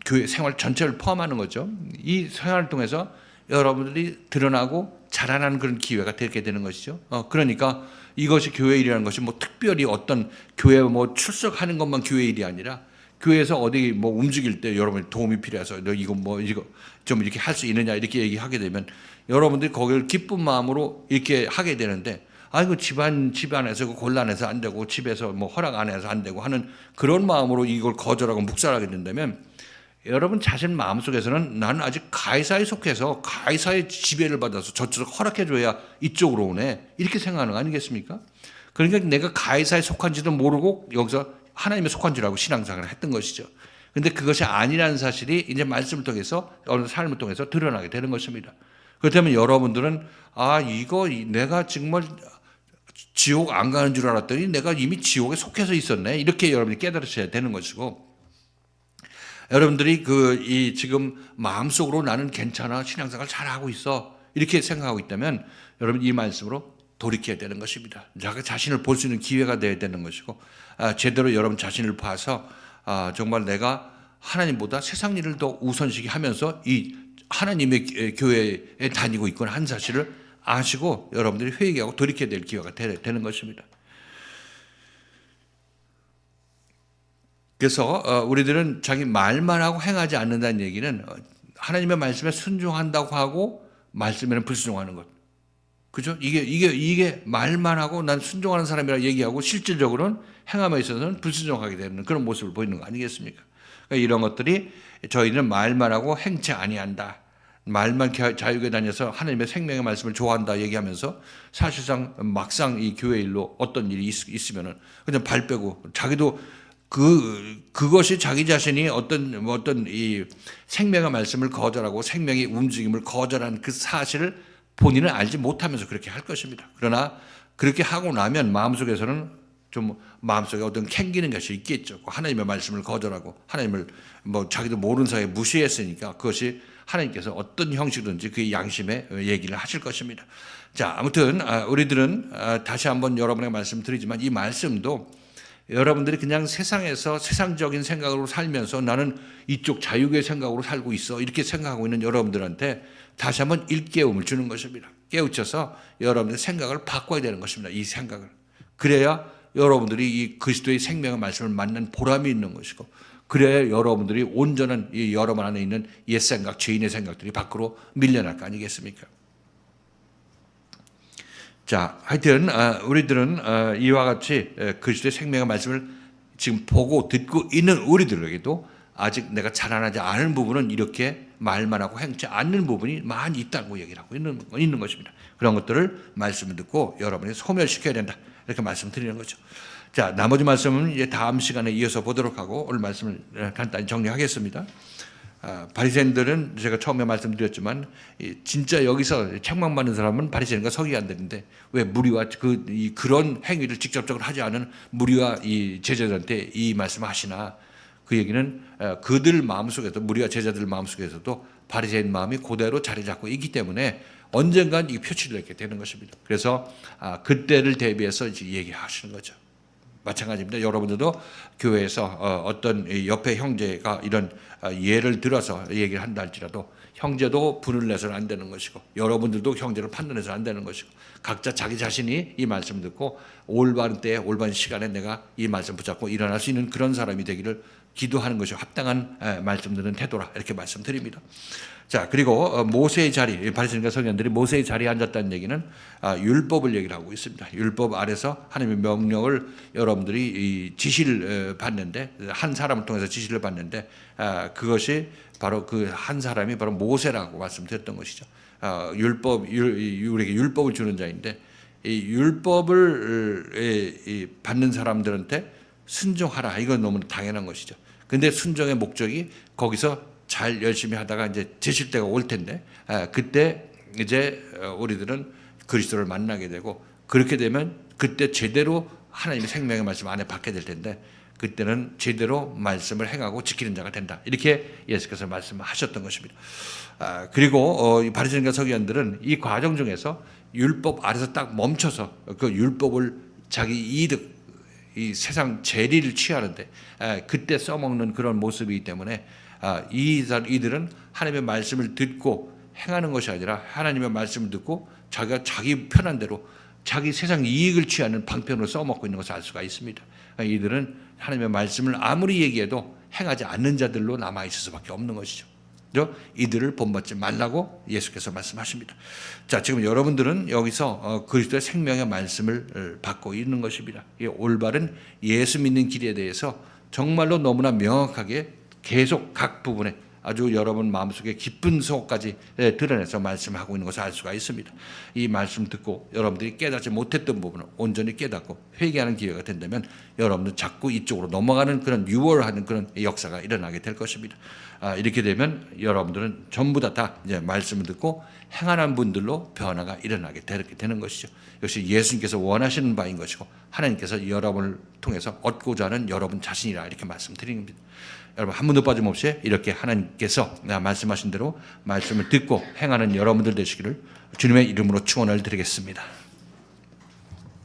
교회 생활 전체를 포함하는 거죠. 이 생활을 통해서 여러분들이 드러나고 자라나는 그런 기회가 되게 되는 것이죠. 그러니까 이것이 교회 일이라는 것이 특별히 어떤 교회 출석하는 것만 교회 일이 아니라 교회에서 어디 움직일 때 여러분이 도움이 필요해서 너 이거 좀 이렇게 할 수 있느냐 이렇게 얘기하게 되면 여러분들이 거기를 기쁜 마음으로 이렇게 하게 되는데, 이거 집안에서 곤란해서 안 되고 집에서 허락 안 해서 안 되고 하는 그런 마음으로 이걸 거절하고 묵살하게 된다면 여러분 자신 마음속에서는 나는 아직 가이사에 속해서 가이사의 지배를 받아서 저쪽 허락해줘야 이쪽으로 오네 이렇게 생각하는 거 아니겠습니까? 그러니까 내가 가이사에 속한지도 모르고 여기서 하나님에 속한 줄 알고 신앙생활을 했던 것이죠. 그런데 그것이 아니라는 사실이 이제 말씀을 통해서 어느 삶을 통해서 드러나게 되는 것입니다. 그렇다면 여러분들은 이거 내가 정말 지옥 안 가는 줄 알았더니 내가 이미 지옥에 속해서 있었네 이렇게 여러분이 깨달으셔야 되는 것이고, 여러분들이 지금 마음속으로 나는 괜찮아 신앙생활 잘하고 있어 이렇게 생각하고 있다면 여러분 이 말씀으로 돌이켜야 되는 것입니다. 자기 자신을 볼 수 있는 기회가 되어야 되는 것이고, 제대로 여러분 자신을 봐서 정말 내가 하나님보다 세상 일을 더 우선시기 하면서 이 하나님의 교회에 다니고 있구나 한 사실을 아시고 여러분들이 회개하고 돌이켜야 될 기회가 되는 것입니다. 그래서 우리들은 자기 말만 하고 행하지 않는다는 얘기는 하나님의 말씀에 순종한다고 하고 말씀에는 불순종하는 것. 그죠? 이게 말만 하고 난 순종하는 사람이라 얘기하고 실질적으로는 행함에 있어서는 불순종하게 되는 그런 모습을 보이는 거 아니겠습니까? 그러니까 이런 것들이 저희는 말만 하고 행치 아니한다. 말만 자유교회 다녀서 하나님의 생명의 말씀을 좋아한다 얘기하면서 사실상 막상 이 교회 일로 어떤 일이 있으면은 그냥 발 빼고 자기도 그것이 자기 자신이 어떤 이 생명의 말씀을 거절하고 생명의 움직임을 거절한 그 사실을 본인은 알지 못하면서 그렇게 할 것입니다. 그러나 그렇게 하고 나면 마음속에서는 좀 마음속에 어떤 캥기는 것이 있겠죠. 하나님의 말씀을 거절하고 하나님을 자기도 모르는 사이에 무시했으니까 그것이 하나님께서 어떤 형식이든지 그 양심의 얘기를 하실 것입니다. 자, 아무튼 우리들은 다시 한번 여러분에게 말씀드리지만 이 말씀도 여러분들이 그냥 세상에서 세상적인 생각으로 살면서 나는 이쪽 자유의 생각으로 살고 있어 이렇게 생각하고 있는 여러분들한테 다시 한번 일깨움을 주는 것입니다. 깨우쳐서 여러분들의 생각을 바꿔야 되는 것입니다. 이 생각을. 그래야 여러분들이 이 그리스도의 생명의 말씀을 만난 보람이 있는 것이고 그래야 여러분들이 온전한 이 여러분 안에 있는 옛 생각, 죄인의 생각들이 밖으로 밀려날 거 아니겠습니까? 자, 하여튼 우리들은 이와 같이 그리스도의 생명의 말씀을 지금 보고 듣고 있는 우리들에게도 아직 내가 자라나지 않은 부분은 이렇게 말만 하고 행치 않는 부분이 많이 있다고 얘기를 하고 있는 것입니다. 그런 것들을 말씀을 듣고 여러분이 소멸시켜야 된다. 이렇게 말씀드리는 거죠. 자, 나머지 말씀은 이제 다음 시간에 이어서 보도록 하고 오늘 말씀을 간단히 정리하겠습니다. 바리새인들은 제가 처음에 말씀드렸지만 진짜 여기서 책망받는 사람은 바리새인과 서기관들인데 왜 무리와 그런 행위를 직접적으로 하지 않은 무리와 이 제자들한테 이 말씀을 하시나 그 얘기는 그들 마음속에도 무리와 제자들 마음속에서도 바리새인 마음이 그대로 자리 잡고 있기 때문에 언젠간 이게 표출되게 되는 것입니다. 그래서 그때를 대비해서 이제 얘기하시는 거죠. 마찬가지입니다. 여러분들도 교회에서 어떤 옆에 형제가 이런 예를 들어서 얘기를 한다 할지라도 형제도 분을 내서는 안 되는 것이고 여러분들도 형제를 판단해서는 안 되는 것이고 각자 자기 자신이 이 말씀을 듣고 올바른 때에 올바른 시간에 내가 이 말씀 붙잡고 일어날 수 있는 그런 사람이 되기를 기도하는 것이 합당한 말씀 듣는 태도라 이렇게 말씀드립니다. 자, 그리고 모세의 자리, 바리새인과 서기관들이 모세의 자리에 앉았다는 얘기는 율법을 얘기를 하고 있습니다. 율법 아래서 하나님의 명령을 여러분들이 이 지시를 받는데 한 사람을 통해서 지시를 받는데 그것이 바로 그 한 사람이 바로 모세라고 말씀드렸던 것이죠. 우리에게 율법을 주는 자인데 이 율법을 받는 사람들한테 순종하라. 이건 너무 당연한 것이죠. 근데 순종의 목적이 거기서 잘 열심히 하다가 이제 지칠 때가 올 텐데 그때 이제 우리들은 그리스도를 만나게 되고 그렇게 되면 그때 제대로 하나님의 생명의 말씀 안에 받게 될 텐데 그때는 제대로 말씀을 행하고 지키는 자가 된다. 이렇게 예수께서 말씀하셨던 것입니다. 그리고 바리새인과 서기관들은 이 과정 중에서 율법 아래서 딱 멈춰서 그 율법을 자기 이득 이 세상 재리를 취하는데 그때 써먹는 그런 모습이기 때문에 이들은 하나님의 말씀을 듣고 행하는 것이 아니라 하나님의 말씀을 듣고 자기가 자기 편한 대로 자기 세상 이익을 취하는 방편으로 써먹고 있는 것을 알 수가 있습니다. 이들은 하나님의 말씀을 아무리 얘기해도 행하지 않는 자들로 남아있을 수밖에 없는 것이죠. 이들을 본받지 말라고 예수께서 말씀하십니다. 자, 지금 여러분들은 여기서 그리스도의 생명의 말씀을 받고 있는 것입니다. 이 올바른 예수 믿는 길에 대해서 정말로 너무나 명확하게 계속 각 부분에 아주 여러분 마음속에 깊은 속까지 드러내서 말씀하고 있는 것을 알 수가 있습니다. 이 말씀 듣고 여러분들이 깨닫지 못했던 부분을 온전히 깨닫고 회개하는 기회가 된다면 여러분들 자꾸 이쪽으로 넘어가는 그런 유월하는 그런 역사가 일어나게 될 것입니다. 이렇게 되면 여러분들은 전부 다 이제 말씀을 듣고 행하는 분들로 변화가 일어나게 되는 것이죠. 역시 예수님께서 원하시는 바인 것이고 하나님께서 여러분을 통해서 얻고자 하는 여러분 자신이라 이렇게 말씀드리는 겁니다. 여러분 한 분도 빠짐없이 이렇게 하나님께서 말씀하신 대로 말씀을 듣고 행하는 여러분들 되시기를 주님의 이름으로 축원을 드리겠습니다.